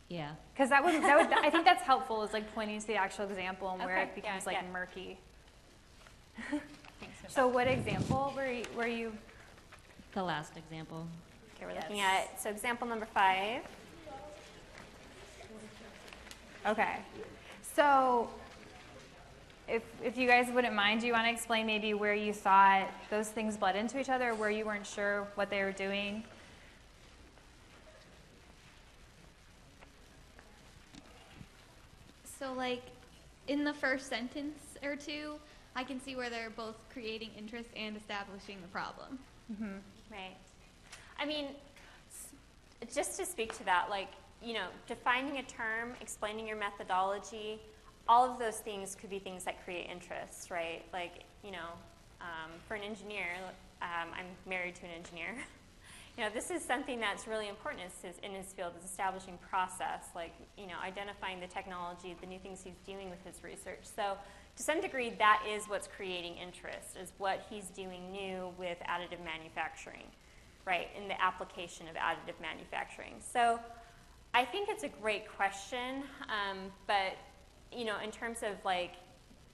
Yeah. Because that would, I think that's helpful, is like pointing to the actual example and where Okay, it becomes yeah, like yeah. murky. Thanks, Michelle. So what example were you? The last example. Okay, we're looking at, so example number 5. Okay. So if you guys wouldn't mind, do you want to explain maybe where you thought those things bled into each other, or where you weren't sure what they were doing? So like in the first sentence or two, I can see where they're both creating interest and establishing the problem. Right. I mean, just to speak to that, like, you know, defining a term, explaining your methodology, all of those things could be things that create interest, right? Like, you know, for an engineer, I'm married to an engineer. You know, this is something that's really important in his field, is establishing process, like, you know, identifying the technology, the new things he's doing with his research. So to some degree, that is what's creating interest, is what he's doing new with additive manufacturing, right, in the application of additive manufacturing. So I think it's a great question, but, you know, in terms of like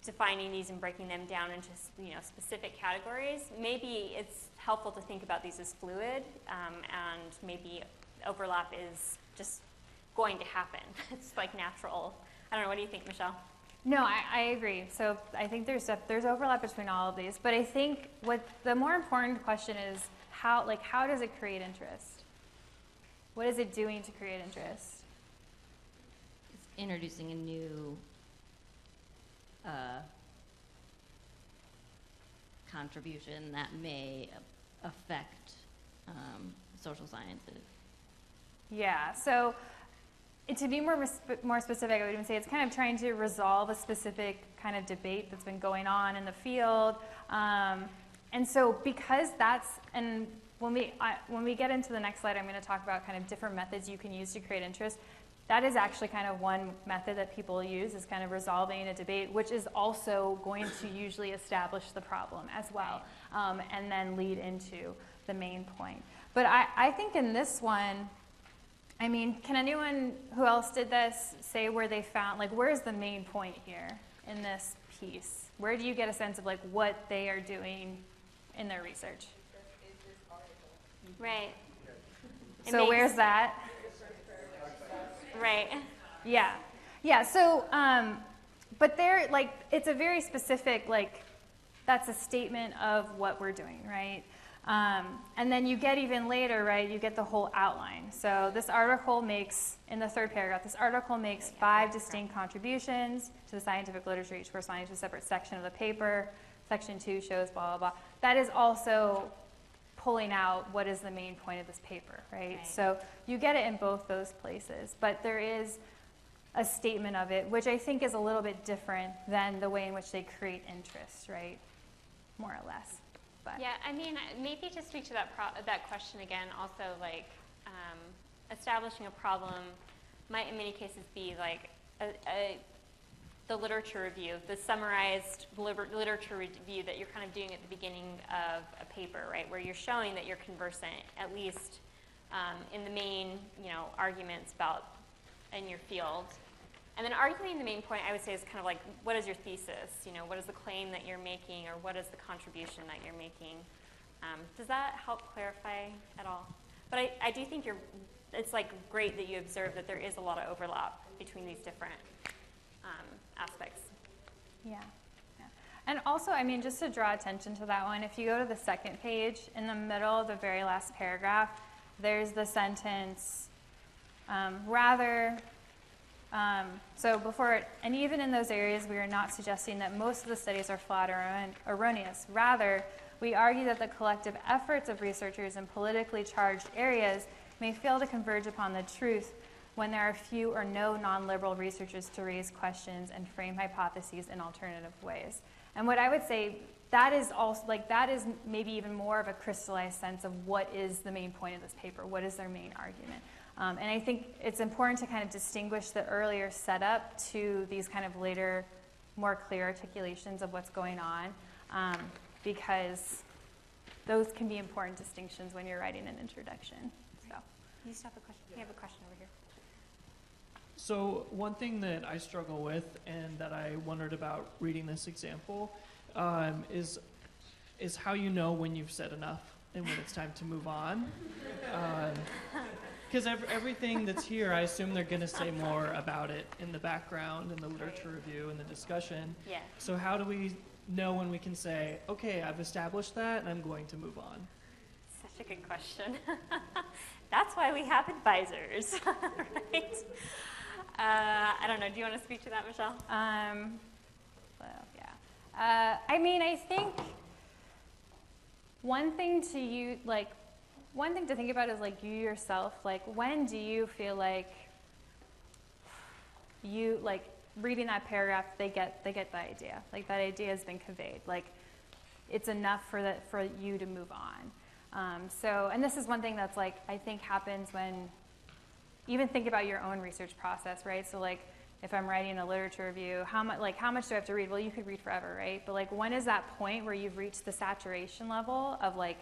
defining these and breaking them down into, you know, specific categories, maybe it's helpful to think about these as fluid, and maybe overlap is just going to happen. It's like natural. I don't know, what do you think, Michelle? No, I agree. So I think there's overlap between all of these, but I think what the more important question is, how does it create interest? What is it doing to create interest? It's introducing a new contribution that may affect social sciences. Yeah, so to be more specific, I would even say it's kind of trying to resolve a specific kind of debate that's been going on in the field. And so because that's, and when we get into the next slide, I'm going to talk about kind of different methods you can use to create interest. That is actually kind of one method that people use, is kind of resolving a debate, which is also going to usually establish the problem as well, and then lead into the main point. But I think in this one, I mean, can anyone who else did this say where they found, like, where's the main point here in this piece? Where do you get a sense of like what they are doing in their research? Right. So where's that? Right. Yeah. Yeah, so, but they're, like, it's a very specific, like, that's a statement of what we're doing, right? And then you get even later, right, you get the whole outline. So this article makes, in the third paragraph, this article makes 5 distinct contributions to the scientific literature, each corresponding to a separate section of the paper. Section 2 shows blah, blah, blah. That is also pulling out what is the main point of this paper, right? So you get it in both those places, but there is a statement of it, which I think is a little bit different than the way in which they create interest, right? More or less. But Yeah, I mean, maybe to speak to that question again, also like establishing a problem might in many cases be like the literature review, the summarized literature review that you're kind of doing at the beginning of a paper, right, where you're showing that you're conversant, at least in the main, you know, arguments about in your field. And then arguing the main point, I would say, is kind of like, what is your thesis? You know, what is the claim that you're making, or what is the contribution that you're making? Does that help clarify at all? But I do think it's like great that you observe that there is a lot of overlap between these different aspects. yeah. And also, I mean, just to draw attention to that one, if you go to the second page, in the middle of the very last paragraph, there's the sentence, so before it, and even in those areas, we are not suggesting that most of the studies are flawed or erroneous. Rather, we argue that the collective efforts of researchers in politically charged areas may fail to converge upon the truth when there are few or no non-liberal researchers to raise questions and frame hypotheses in alternative ways. And what I would say, that is also, like, that is maybe even more of a crystallized sense of what is the main point of this paper, what is their main argument. And I think it's important to kind of distinguish the earlier setup to these kind of later, more clear articulations of what's going on, because those can be important distinctions when you're writing an introduction. So, You still have a question? You have a question over here. So one thing that I struggle with and that I wondered about reading this example is how you know when you've said enough and when it's time to move on. Because everything that's here, I assume they're going to say more about it in the background, in the literature review, in the discussion. Yeah. So how do we know when we can say, okay, I've established that and I'm going to move on? Such a good question. That's why we have advisors, right? I don't know. Do you want to speak to that, Michelle? Well, yeah. I mean, I think one thing to think about is like you yourself. Like, when do you feel like you reading that paragraph? They get the idea. Like, that idea has been conveyed. Like, it's enough for you to move on. So, and this is one thing that's like I think happens when even think about your own research process, right? So like if I'm writing a literature review, how much do I have to read? Well, you could read forever, right? But like when is that point where you've reached the saturation level of like,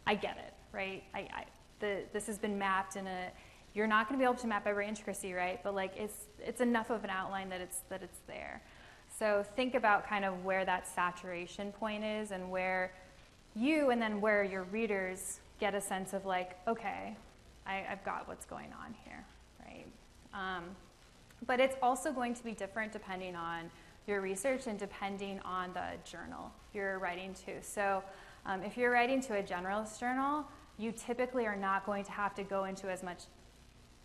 I get it, right? This has been mapped in a, you're not going to be able to map every intricacy, right? But like it's enough of an outline that it's there. So think about kind of where that saturation point is and where you and then where your readers get a sense of like, okay, I've got what's going on here, right? But it's also going to be different depending on your research and depending on the journal you're writing to. So if you're writing to a generalist journal, you typically are not going to have to go into as much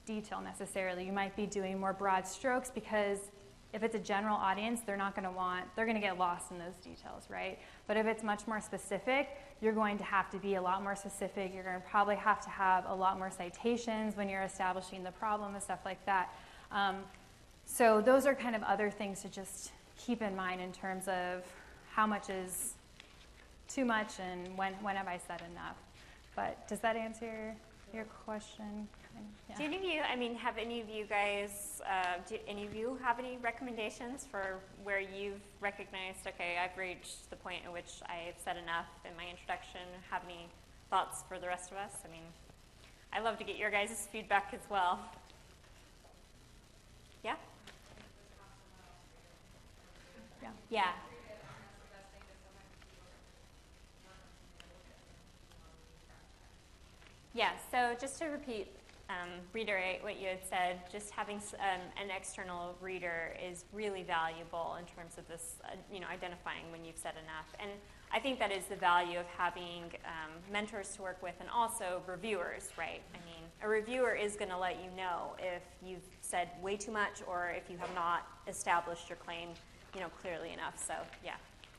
detail necessarily. You might be doing more broad strokes because if it's a general audience, they're going to get lost in those details, right? But if it's much more specific, you're going to have to be a lot more specific. You're going to probably have to have a lot more citations when you're establishing the problem and stuff like that. So those are kind of other things to just keep in mind in terms of how much is too much and when have I said enough. But does that answer your question? Yeah. Do any of you, have any of you guys, do any of you have any recommendations for where you've recognized, okay, I've reached the point at which I've said enough in my introduction? Have any thoughts for the rest of us? I mean, I love to get your guys' feedback as well. Yeah? Yeah. Yeah. Yeah, so just to reiterate what you had said, just having an external reader is really valuable in terms of this, identifying when you've said enough. And I think that is the value of having mentors to work with and also reviewers, right? I mean, a reviewer is going to let you know if you've said way too much or if you have not established your claim, clearly enough. So, yeah.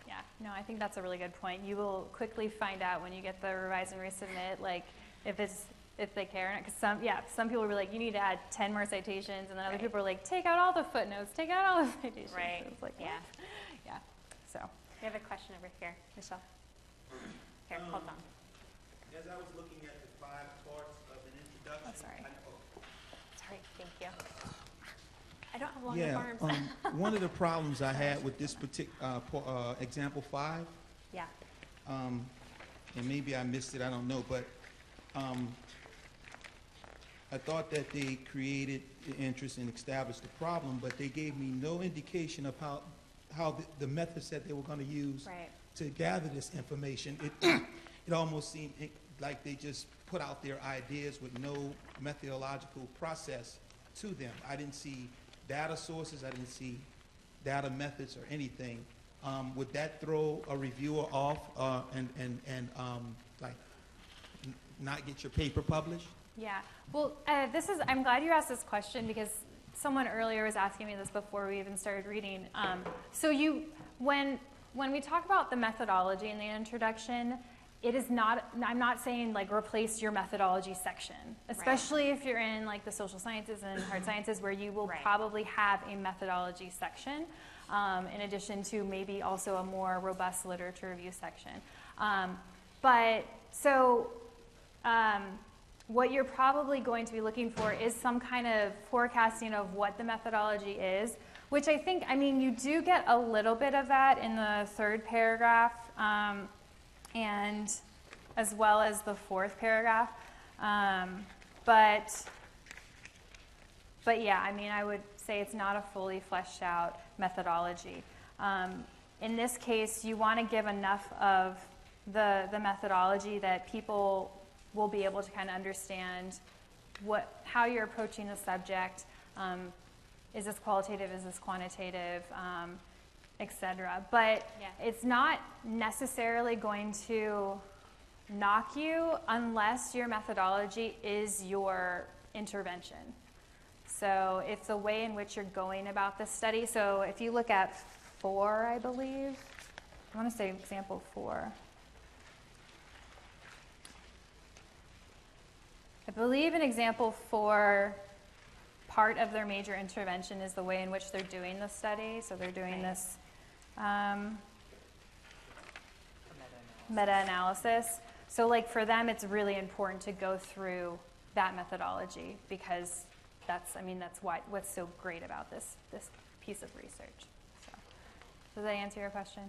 Yeah, no, I think that's a really good point. You will quickly find out when you get the revise and resubmit, like, if they care or not. Because some people were like, you need to add 10 more citations, and then other people are like, take out all the footnotes, take out all the citations. Right. So it's like, yeah. Yeah. So. We have a question over here, Michelle. Here, hold on. As I was looking at the 5 parts of an introduction. Oh, sorry. Sorry, thank you. I don't have long enough arms. One of the problems I had with this particular example 5. Yeah. And maybe I missed it, I don't know, but I thought that they created the interest and established the problem, but they gave me no indication of how the methods that they were going to use to gather this information. It almost seemed like they just put out their ideas with no methodological process to them. I didn't see data sources, I didn't see data methods or anything. Would that throw a reviewer off and not get your paper published? Yeah. Well, I'm glad you asked this question because someone earlier was asking me this before we even started reading. So when we talk about the methodology in the introduction, it is not, I'm not saying like replace your methodology section, especially if you're in like the social sciences and hard sciences where you will probably have a methodology section in addition to maybe also a more robust literature review section. What you're probably going to be looking for is some kind of forecasting of what the methodology is, which I think, you do get a little bit of that in the 3rd paragraph and as well as the 4th paragraph. But But yeah, I mean, I would say it's not a fully fleshed out methodology. In this case, you want to give enough of the methodology that people will be able to kind of understand how you're approaching the subject. Is this qualitative? Is this quantitative? Etc. But it's not necessarily going to knock you unless your methodology is your intervention. So if the way in which you're going about this study, so if you look at 4, I believe, I want to say example 4. I believe in example 4, part of their major intervention is the way in which they're doing the study. So they're doing this meta-analysis. So like for them, it's really important to go through that methodology because that's what's so great about this piece of research. So, does that answer your question?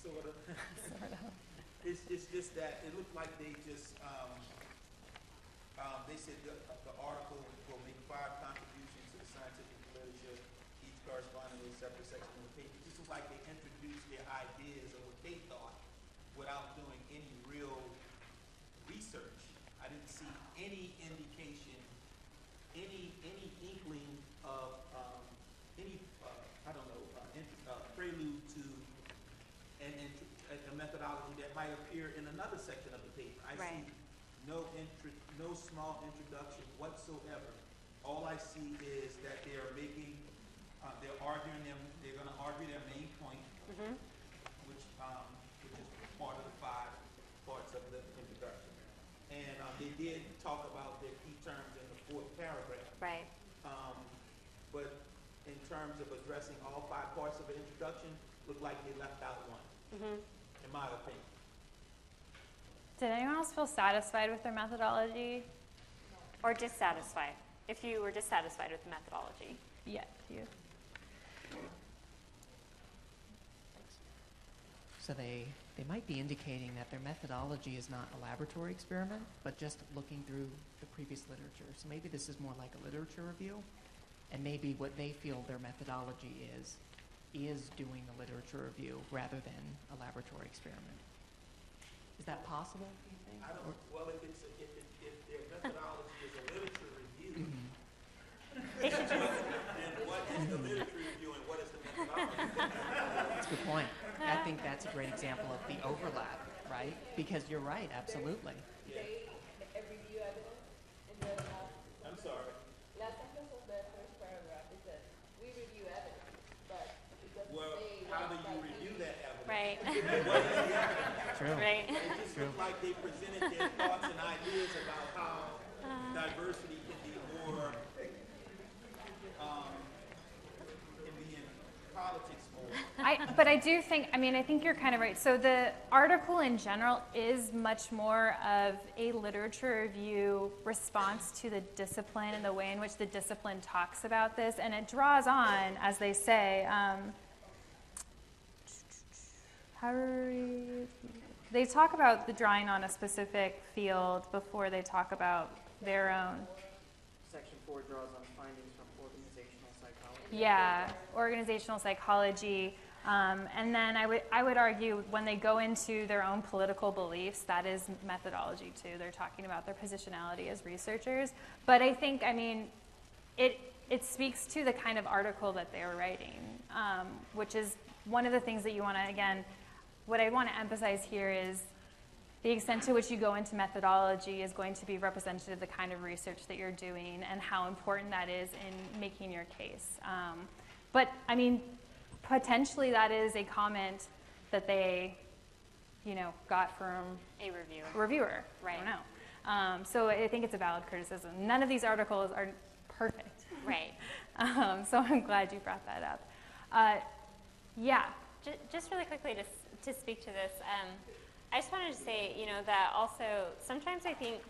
Sort of. It's just that it looked like they just, they said the article will make 5 contributions to the scientific literature, each corresponding with a separate section of the paper. It just looked like they introduced their ideas of what they thought without doing any real research. I didn't see any indication, any inkling of prelude to a methodology that might appear in another section of the paper. I see no small introduction whatsoever. All I see is that they're making, they're going to argue their main point, which is part of the 5 parts of the introduction. And they did talk about their key terms in the 4th paragraph. Right. But in terms of addressing all 5 parts of the introduction, looked like they left out one, in my opinion. Did anyone else feel satisfied with their methodology? Or dissatisfied, if you were dissatisfied with the methodology. Yeah, you. So they might be indicating that their methodology is not a laboratory experiment, but just looking through the previous literature. So maybe this is more like a literature review, and maybe what they feel their methodology is doing a literature review rather than a laboratory experiment. Is that possible, do you think? Well, if their methodology is a literature review, then what is the literature review and what is the methodology? That's a good point. I think that's a great example of the overlap, right? Because you're right, absolutely. Yeah. Review evidence, and then I'm sorry. last sentence of the first paragraph is that we review evidence, but it doesn't say how do you review that evidence? Right. What is the evidence? True. Right. It just looked like they presented their thoughts and ideas about how diversity can be more, can be in politics more. But I do think, I think you're kind of right. So the article in general is much more of a literature review response to the discipline and the way in which the discipline talks about this. And it draws on, as they say, they talk about the drawing on a specific field before they talk about their own. Section 4 draws on findings from organizational psychology. Yeah, organizational psychology. And then I would argue when they go into their own political beliefs, that is methodology too. They're talking about their positionality as researchers. But I think, it speaks to the kind of article that they're writing, which is one of the things that you want to, again, what I want to emphasize here is the extent to which you go into methodology is going to be representative of the kind of research that you're doing and how important that is in making your case. But potentially that is a comment that they, got from A reviewer. Right. I don't know. So I think it's a valid criticism. None of these articles are perfect. Right. So I'm glad you brought that up. Yeah. Just really quickly to speak to this, I just wanted to say, that also sometimes I think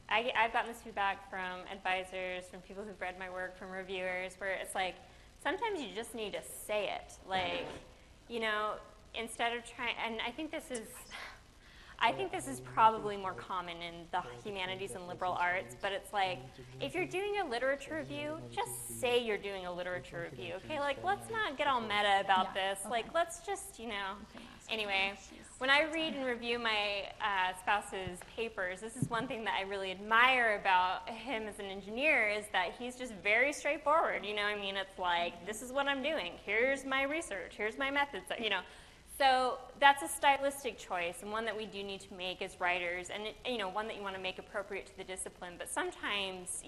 I've gotten this feedback from advisors, from people who've read my work, from reviewers, where it's like sometimes you just need to say it, instead of trying. And I think this is. I think this is probably more common in the humanities and liberal arts, but it's like, if you're doing a literature review, just say you're doing a literature review, okay? Like, let's not get all meta about this. Like, let's just, Anyway, when I read and review my spouse's papers, this is one thing that I really admire about him as an engineer, is that he's just very straightforward. It's like, this is what I'm doing. Here's my research. Here's my methods. So that's a stylistic choice, and one that we do need to make as writers, and one that you want to make appropriate to the discipline. But sometimes,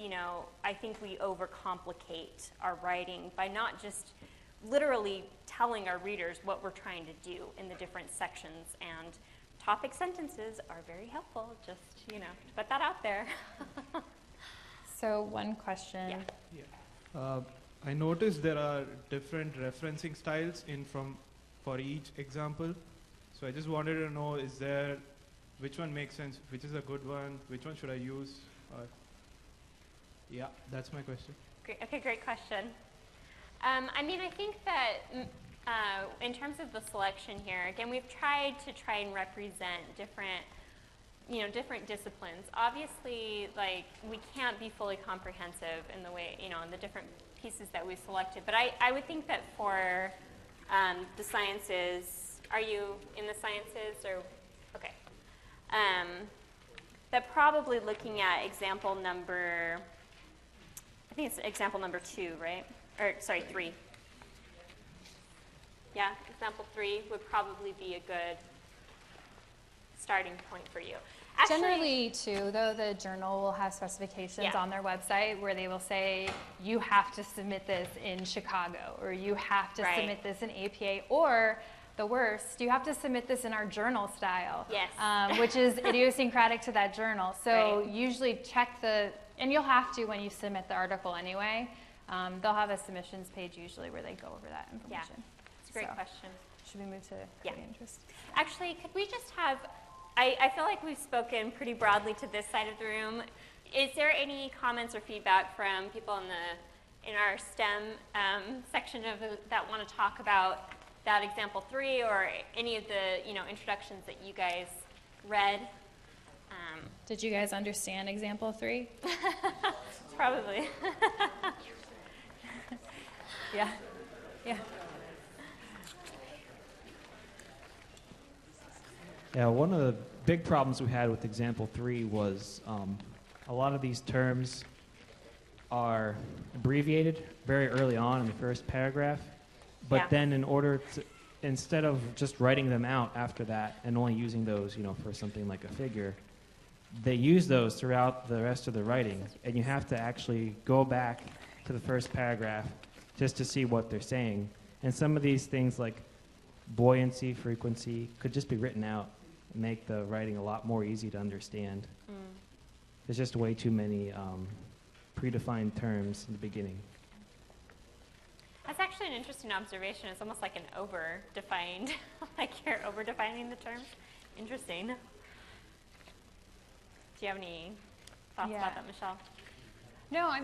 I think we overcomplicate our writing by not just literally telling our readers what we're trying to do in the different sections. And topic sentences are very helpful. Just to put that out there. So one question. Yeah. I noticed there are different referencing styles for each example. So I just wanted to know, which one makes sense, which is a good one, which one should I use? Yeah, that's my question. Great. Okay, great question. I think that in terms of the selection here, again, we've tried and represent different disciplines. Obviously, we can't be fully comprehensive in the way, in the different pieces that we selected. But I would think that for the sciences, are you in the sciences or, okay. That probably looking at example number, I think it's example number 2, right? Or, sorry, 3. Yeah, example 3 would probably be a good starting point for you. Actually, generally, too, though, the journal will have specifications on their website where they will say, you have to submit this in Chicago, or you have to submit this in APA, or the worst, you have to submit this in our journal style, which is idiosyncratic to that journal. So usually check and you'll have to when you submit the article anyway. They'll have a submissions page usually where they go over that information. Yeah, it's a great question. Should we move to creating interest? Actually, could we just have, I feel like we've spoken pretty broadly to this side of the room. Is there any comments or feedback from people in our STEM section that want to talk about that example 3 or any of the introductions that you guys read? Did you guys understand example 3? Probably. Yeah. Yeah, one of the big problems we had with example 3 was a lot of these terms are abbreviated very early on in the first paragraph, but then instead of just writing them out after that and only using those, for something like a figure, they use those throughout the rest of the writing, and you have to actually go back to the first paragraph just to see what they're saying. And some of these things like buoyancy, frequency, could just be written out and make the writing a lot more easy to understand. There's just way too many predefined terms in the beginning. That's actually an interesting observation. It's almost like an over-defined, like you're over-defining the terms. Interesting. Do you have any thoughts about that, Michelle? No,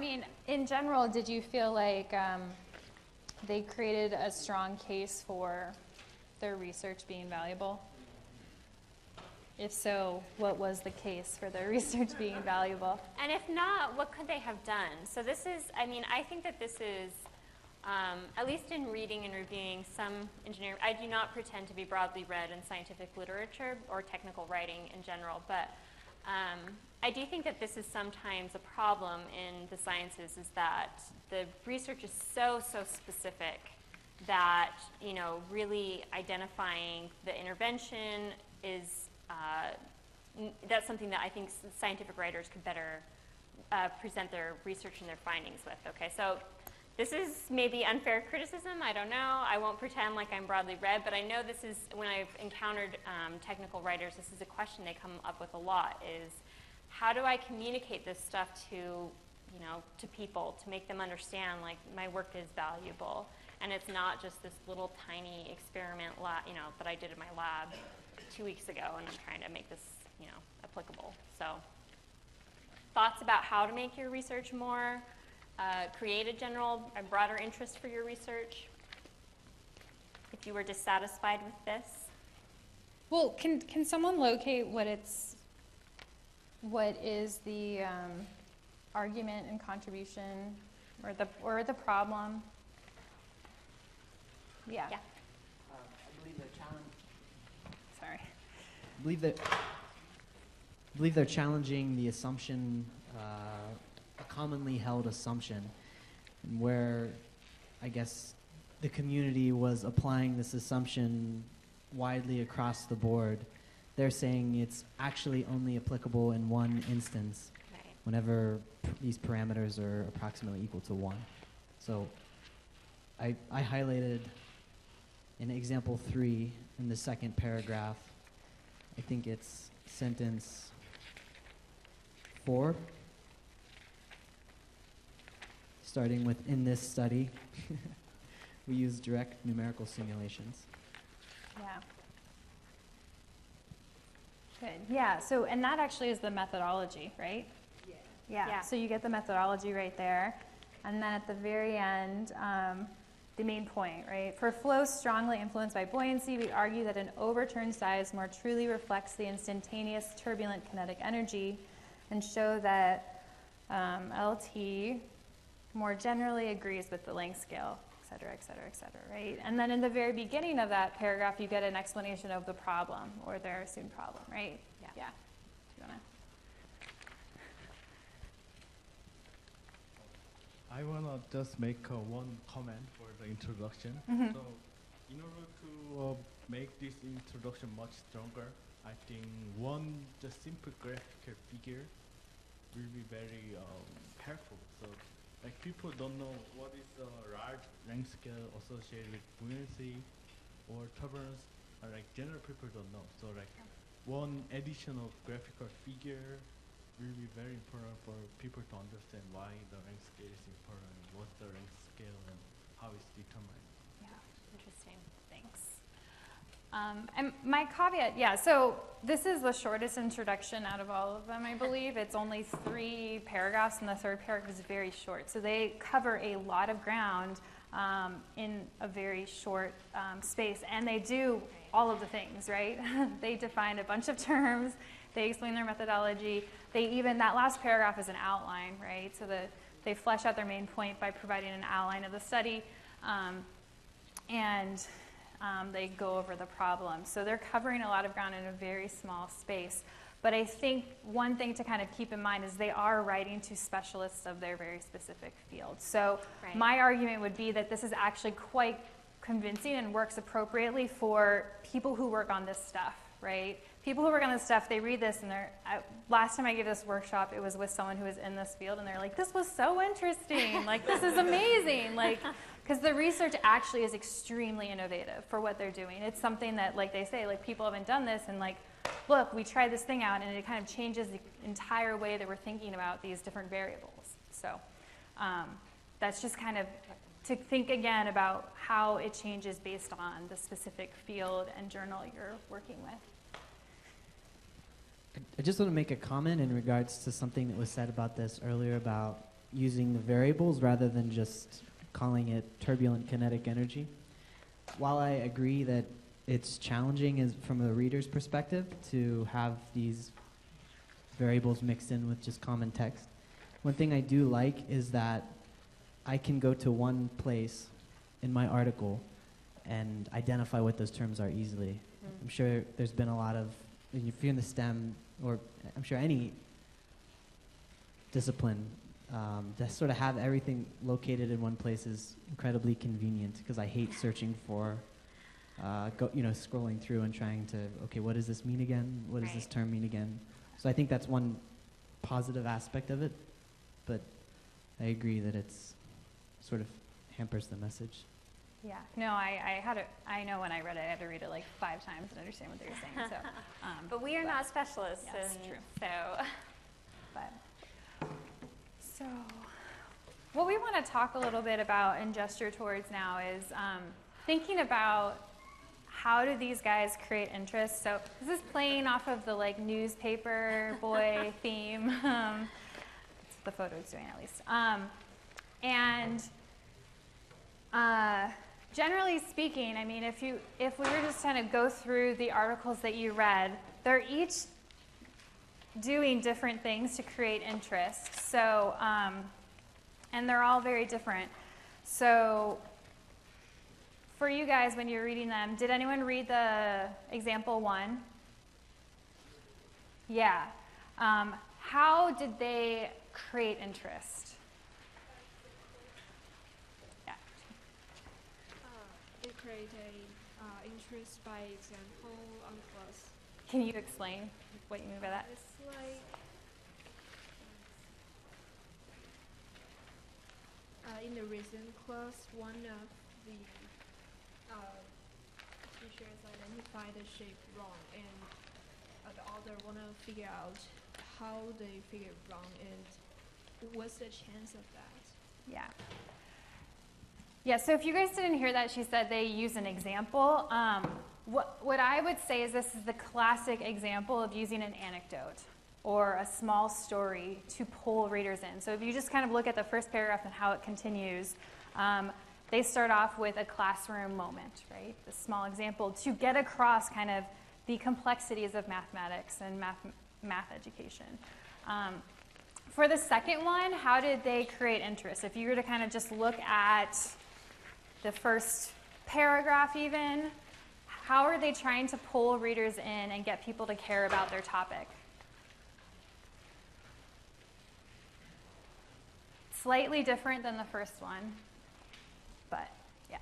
in general, did you feel like they created a strong case for their research being valuable? If so, what was the case for their research being valuable? And if not, what could they have done? So this is, I think that this is, at least in reading and reviewing some engineering, I do not pretend to be broadly read in scientific literature or technical writing in general, but I do think that this is sometimes a problem in the sciences, is that the research is so specific that, really identifying the intervention is, that's something that I think scientific writers could better present their research and their findings with. Okay, so this is maybe unfair criticism, I don't know. I won't pretend like I'm broadly read, but I know this is, when I've encountered technical writers, this is a question they come up with a lot, is how do I communicate this stuff to people, to make them understand, like, my work is valuable, and it's not just this little tiny experiment that I did in my lab 2 weeks ago, and I'm trying to make this, applicable. So, thoughts about how to make your research more, create a broader interest for your research, if you were dissatisfied with this? Well, can someone locate what is the argument and contribution, or the problem? Yeah. I believe the challenge. Sorry. I believe they're challenging the assumption, a commonly held assumption, where I guess the community was applying this assumption widely across the board. They're saying it's actually only applicable in one instance, whenever these parameters are approximately equal to 1. So I highlighted in example 3 in the second paragraph, I think it's sentence 4, starting with, in this study, we use direct numerical simulations. Yeah. Good. Yeah. So, and that actually is the methodology, right? Yeah. So you get the methodology right there, and then at the very end, the main point, right? For flows strongly influenced by buoyancy, we argue that an overturned size more truly reflects the instantaneous turbulent kinetic energy, and show that LT more generally agrees with the length scale, et cetera, et cetera, et cetera, right? And then in the very beginning of that paragraph, you get an explanation of the problem, or their assumed problem, right? Yeah. Do you wanna? I want to just make one comment for the introduction. Mhm. So, in order to make this introduction much stronger, I think just simple graphical figure will be very helpful. So, like people don't know what is the large length scale associated with buoyancy or turbulence, or like general people don't know. So, like one additional graphical figure will be very important for people to understand why the length scale is important, what's the length scale, and how it's determined. Yeah, interesting. Thanks. And my caveat, so this is the shortest introduction out of all of them, I believe. It's only 3 paragraphs, and the third paragraph is very short. So they cover a lot of ground in a very short space, and they do all of the things, right? They define a bunch of terms. They explain their methodology. That last paragraph is an outline, right? So they flesh out their main point by providing an outline of the study, and they go over the problem. So they're covering a lot of ground in a very small space. But I think one thing to kind of keep in mind is they are writing to specialists of their very specific field. So my argument would be that this is actually quite convincing and works appropriately for people who work on this stuff, right? People who work on this stuff, they read this, and last time I gave this workshop, it was with someone who was in this field, and they're like, this was so interesting, like, this is amazing, like, because the research actually is extremely innovative for what they're doing. It's something that, like they say, like, people haven't done this, and like, look, we tried this thing out, and it kind of changes the entire way that we're thinking about these different variables. So that's just kind of to think again about how it changes based on the specific field and journal you're working with. I just want to make a comment in regards to something that was said about this earlier about using the variables rather than just calling it turbulent kinetic energy. While I agree that it's challenging from a reader's perspective to have these variables mixed in with just common text, one thing I do like is that I can go to one place in my article and identify what those terms are easily. I'm sure there's been a lot of, if you're in the STEM, or I'm sure any discipline, to sort of have everything located in one place is incredibly convenient, because I hate searching for, scrolling through and trying to, okay, what does this mean again? What does this term mean again? So I think that's one positive aspect of it, but I agree that it's sort of hampers the message. Yeah, no, I know when I read it, I had to read it like 5 times to understand what they were saying. So, but we are not specialists. Yeah, that's true. So what we want to talk a little bit about and gesture towards now is thinking about how do these guys create interest. So this is playing off of the like newspaper boy theme. That's what the photo is doing, at least. generally speaking, I mean, if we were just kind of go through the articles that you read, they're each doing different things to create interest. So, and they're all very different. So, for you guys, when you're reading them, did anyone read the example 1? Yeah. How did they create interest? Yeah. They create a interest by example on class. Can you explain what you mean by that? It's like in the recent class, one of the teachers identified the shape wrong, and the other want to figure out how they figured wrong and what's the chance of that. Yeah. Yeah, so if you guys didn't hear that, she said they use an example. What I would say is this is the classic example of using an anecdote or a small story to pull readers in. So if you just kind of look at the first paragraph and how it continues, they start off with a classroom moment, right? The small example to get across kind of the complexities of mathematics and math education. For the second one, how did they create interest? If you were to kind of just look at the first paragraph even, how are they trying to pull readers in and get people to care about their topic? Slightly different than the first one, but yeah.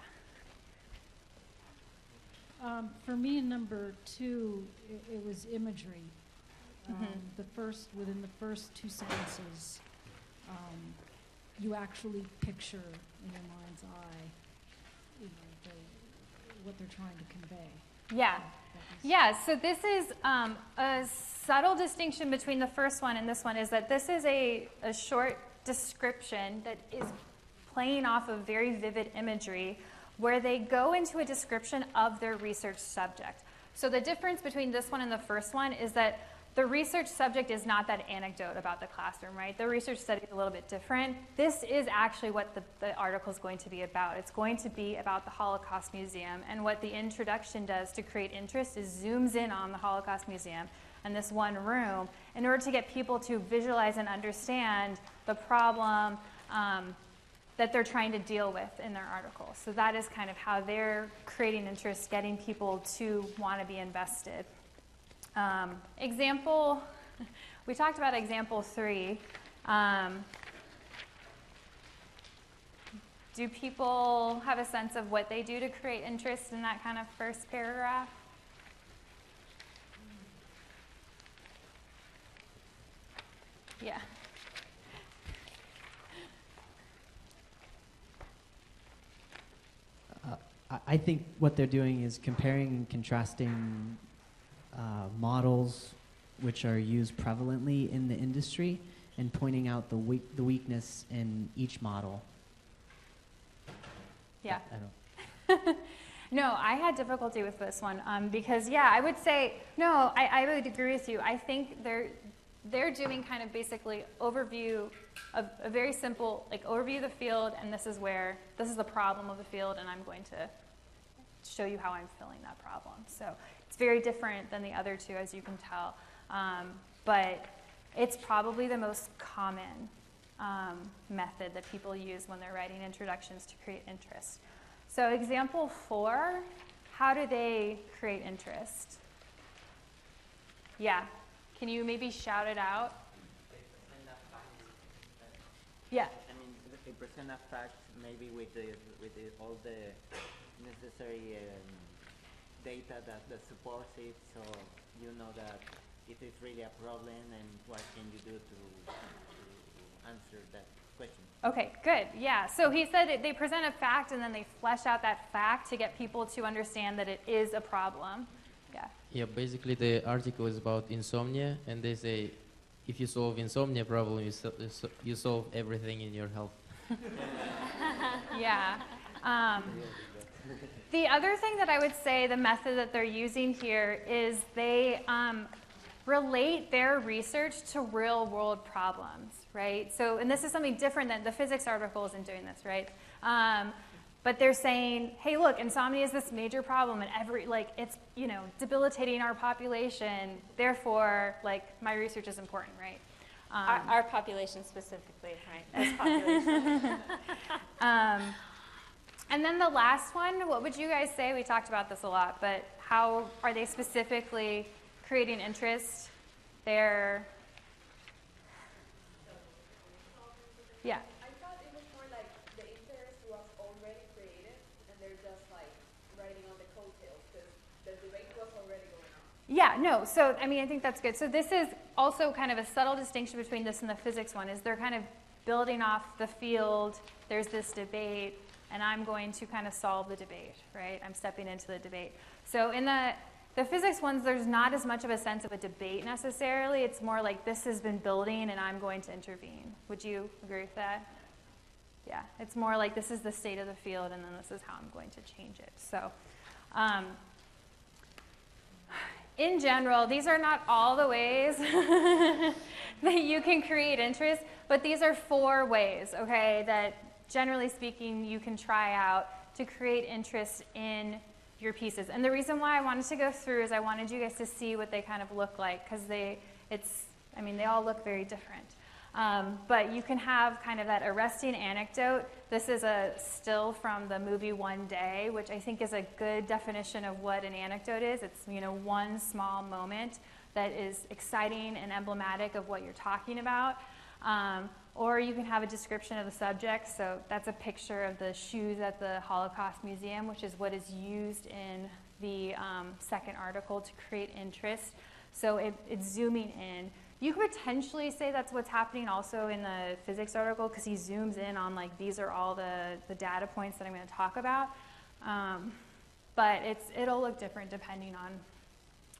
For me, in number 2, it was imagery. Within the first 2 sentences, you actually picture in your mind's eye, what they're trying to convey. Yeah. Yeah, so this is a subtle distinction between the first one and this one is that this is a short description that is playing off of very vivid imagery where they go into a description of their research subject. So the difference between this one and the first one is that the research subject is not that anecdote about the classroom, right? The research study is a little bit different. This is actually what the article is going to be about. It's going to be about the Holocaust Museum, and what the introduction does to create interest is zooms in on the Holocaust Museum and this one room in order to get people to visualize and understand the problem that they're trying to deal with in their article. So that is kind of how they're creating interest, getting people to want to be invested. We talked about example 3. Do people have a sense of what they do to create interest in that kind of first paragraph? Yeah. I think what they're doing is comparing and contrasting models which are used prevalently in the industry and pointing out the weakness in each model. Yeah. No, I had difficulty with this one because, yeah, I would say, no, I would agree with you. I think they're doing kind of basically overview of a very simple, like overview of the field, and this is the problem of the field, and I'm going to show you how I'm filling that problem. So it's very different than the other two, as you can tell. But it's probably the most common method that people use when they're writing introductions to create interest. So example 4, how do they create interest? Yeah. Can you maybe shout it out? Yeah. I mean, they present a fact maybe with all the necessary data that supports it, so you know that it is really a problem and what can you do to answer that question. Okay, good. Yeah. So he said they present a fact and then they flesh out that fact to get people to understand that it is a problem. Yeah. Yeah, basically the article is about insomnia, and they say if you solve insomnia problem, you solve everything in your health. Yeah. The other thing that I would say, the method that they're using here is they relate their research to real world problems, right? So, and this is something different than the physics article isn't doing this, right? but they're saying, hey, look, insomnia is this major problem, and it's, debilitating our population. Therefore, my research is important, right? Our population specifically, right? This population. And then the last one, what would you guys say? We talked about this a lot, but how are they specifically creating interest? Yeah. I thought it was more like the interest was already created, and they're just riding on the coattails because the debate was already going on. Yeah, no, so, I think that's good. So this is also kind of a subtle distinction between this and the physics one, is they're kind of building off the field, there's this debate, and I'm going to kind of solve the debate, right? I'm stepping into the debate. So in the physics ones, there's not as much of a sense of a debate necessarily. It's more like this has been building and I'm going to intervene. Would you agree with that? Yeah, it's more like this is the state of the field and then this is how I'm going to change it. So in general, these are not all the ways that you can create interest, but these are 4 ways, okay, that generally speaking you can try out to create interest in your pieces. And the reason why I wanted to go through is I wanted you guys to see what they kind of look like, because they all look very different. But you can have kind of that arresting anecdote. This is a still from the movie One Day, which I think is a good definition of what an anecdote is. It's, one small moment that is exciting and emblematic of what you're talking about. Or you can have a description of the subject. So that's a picture of the shoes at the Holocaust Museum, which is what is used in the second article to create interest. So it's zooming in. You could potentially say that's what's happening also in the physics article, because he zooms in on these are all the data points that I'm going to talk about. But it'll look different depending on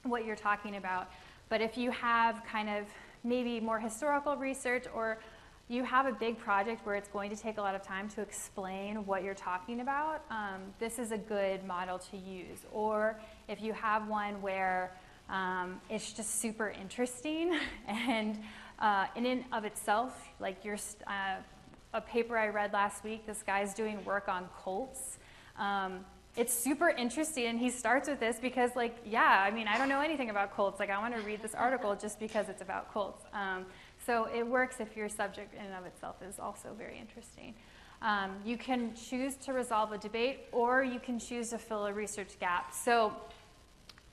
what you're talking about. But if you have kind of maybe more historical research, or you have a big project where it's going to take a lot of time to explain what you're talking about, this is a good model to use. Or if you have one where it's just super interesting and in and of itself, like a paper I read last week, this guy's doing work on Colts. It's super interesting, and he starts with this because, I don't know anything about Colts. I want to read this article just because it's about Colts. So it works if your subject in and of itself is also very interesting. You can choose to resolve a debate, or you can choose to fill a research gap. So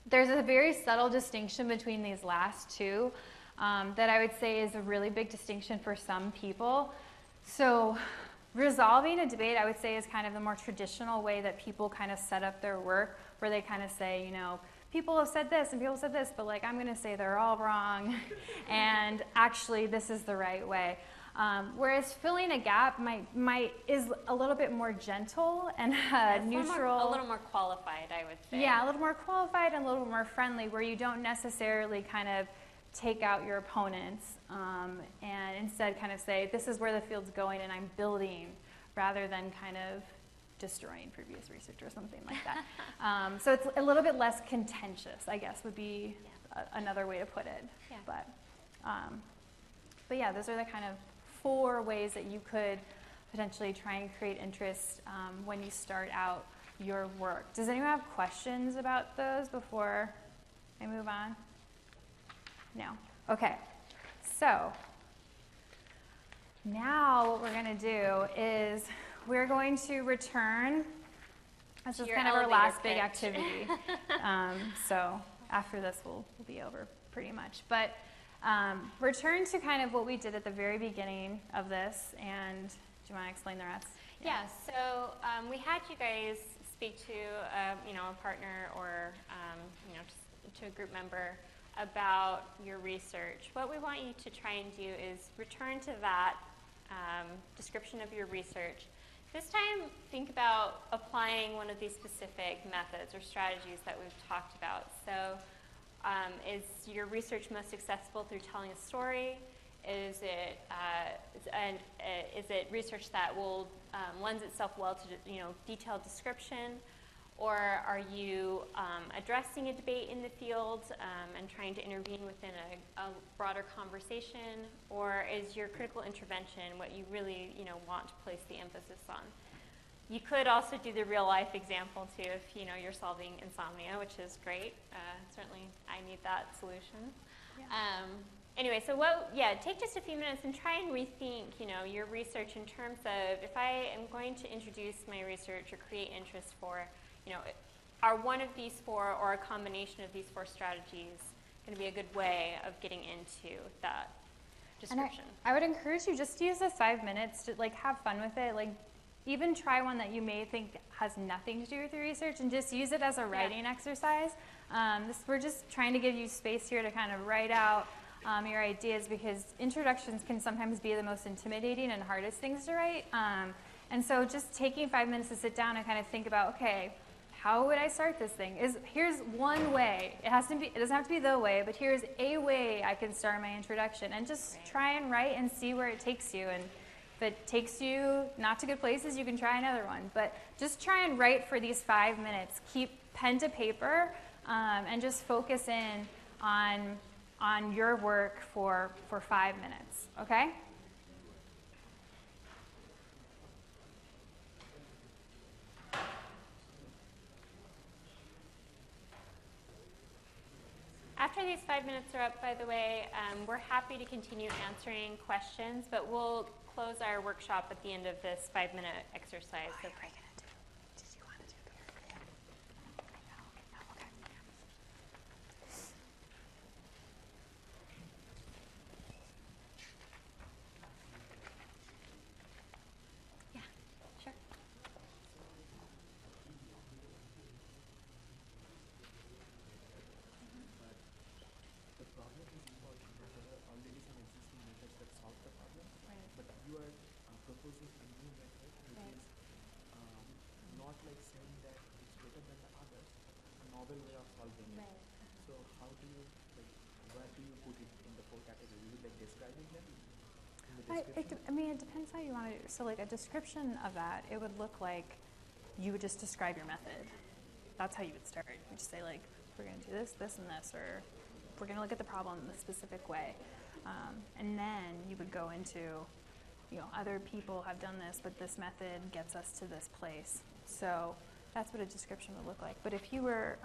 there's a very subtle distinction between these last 2 that I would say is a really big distinction for some people. So resolving a debate, I would say, is kind of the more traditional way that people kind of set up their work, where they kind of say, people have said this and people have said this, but I'm going to say they're all wrong, and actually this is the right way. Whereas filling a gap is a little bit more gentle and neutral. A little more qualified, I would say. Yeah, a little more qualified and a little more friendly, where you don't necessarily kind of take out your opponents and instead kind of say, this is where the field's going and I'm building, rather than kind of destroying previous research or something like that. So it's a little bit less contentious, I guess, would be another way to put it. Yeah. But yeah, those are the kind of 4 ways that you could potentially try and create interest when you start out your work. Does anyone have questions about those before I move on? No? Okay. So now what we're going to do is we're going to return. This is kind of our last big activity. So after this, we'll be over pretty much. But return to kind of what we did at the very beginning of this, and do you want to explain the rest? Yeah, so we had you guys speak to a partner or just to a group member about your research. What we want you to try and do is return to that description of your research. This time, think about applying one of these specific methods or strategies that we've talked about. So is your research most successful through telling a story? Is it research that will lends itself well to detailed description, or are you addressing a debate in the field and trying to intervene within a broader conversation, or is your critical intervention what you really want to place the emphasis on? You could also do the real life example too if you're solving insomnia, which is great. Certainly, I need that solution. Anyway, so take just a few minutes and try and rethink, your research in terms of if I am going to introduce my research or create interest for, are one of these four or a combination of these four strategies going to be a good way of getting into that description? And I would encourage you just to use this 5 minutes to have fun with it. Even try one that you may think has nothing to do with your research and just use it as a writing exercise. We're just trying to give you space here to kind of write out your ideas, because introductions can sometimes be the most intimidating and hardest things to write. And so just taking 5 minutes to sit down and kind of think about, okay, how would I start this thing? Here's one way. It doesn't have to be the way, but here's a way I can start my introduction, and just try and write and see where it takes you. And if it takes you not to good places, you can try another one. But just try and write for these 5 minutes. Keep pen to paper and just focus in on your work for 5 minutes, okay? After these 5 minutes are up, by the way, we're happy to continue answering questions, but we'll close our workshop at the end of this 5-minute exercise. So proposing a new method which is not like saying that it's better than the others, a novel way of solving it. So how do you, where do you put it in the four categories? Is it describing them in the description? It depends how you want to do it. So a description of that, it would look like you would just describe your method. That's how you would start. You just say we're going to do this, this, and this, or we're going to look at the problem in a specific way. And then you would go into other people have done this, but this method gets us to this place. So that's what a description would look like. But if you were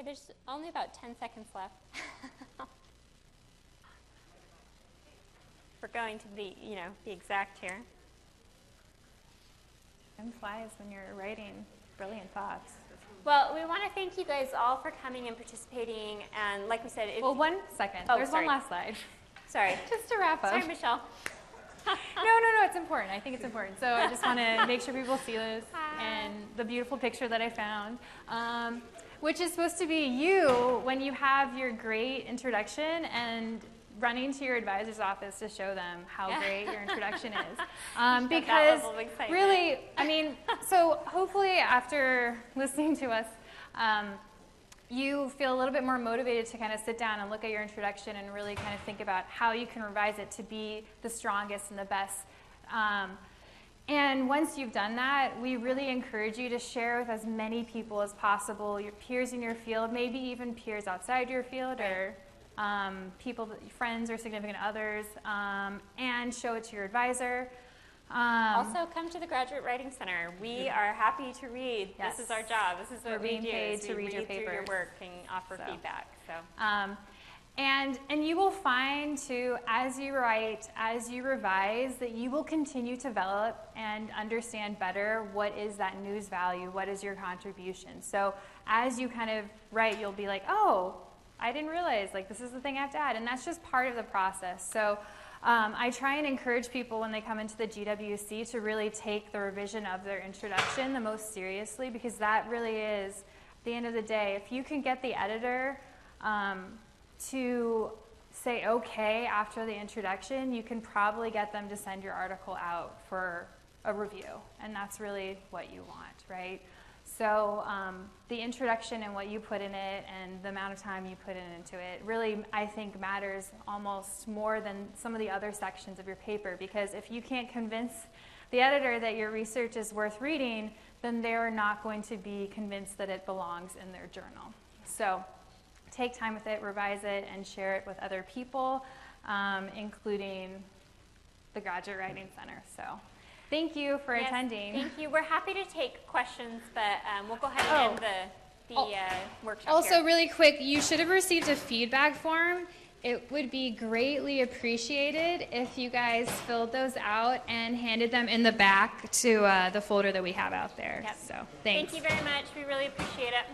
there's only about 10 seconds left. We're going to be exact here. Time flies when you're writing brilliant thoughts. Well, we want to thank you guys all for coming and participating. And like we said, well, 1 second. There's one last slide. Sorry. Just to wrap up. Sorry, Michelle. No, it's important. I think it's important. So I just want to make sure people see this and the beautiful picture that I found, which is supposed to be you when you have your great introduction and running to your advisor's office to show them how great your introduction is. Because really, I mean, so hopefully after listening to us, you feel a little bit more motivated to kind of sit down and look at your introduction and really kind of think about how you can revise it to be the strongest and the best. And once you've done that, we really encourage you to share with as many people as possible, your peers in your field, maybe even peers outside your field, or people, friends or significant others, and show it to your advisor. Also, come to the Graduate Writing Center. We are happy to read. Yes. This is our job. This is what we do. We're being paid to read your through your papers. work and offer feedback. So. And you will find too, as you write, as you revise, that you will continue to develop and understand better what is that news value, what is your contribution. So as you kind of write, you'll be like, oh, I didn't realize, like, this is the thing I have to add. And that's just part of the process. So I try and encourage people when they come into the GWC to really take the revision of their introduction the most seriously, because that really is, at the end of the day, if you can get the editor to say okay after the introduction, you can probably get them to send your article out for a review. And that's really what you want, right? So the introduction and what you put in it and the amount of time you put into it really, I think, matters almost more than some of the other sections of your paper, because if you can't convince the editor that your research is worth reading, then they're not going to be convinced that it belongs in their journal. So take time with it, revise it, and share it with other people, including the Graduate Writing Center. So thank you for attending. Thank you. We're happy to take questions, but we'll go ahead and end the workshop Also, here. really quick, you should have received a feedback form. It would be greatly appreciated if you guys filled those out and handed them in the back to the folder that we have out there. Yep. So thanks. Thank you very much. We really appreciate it.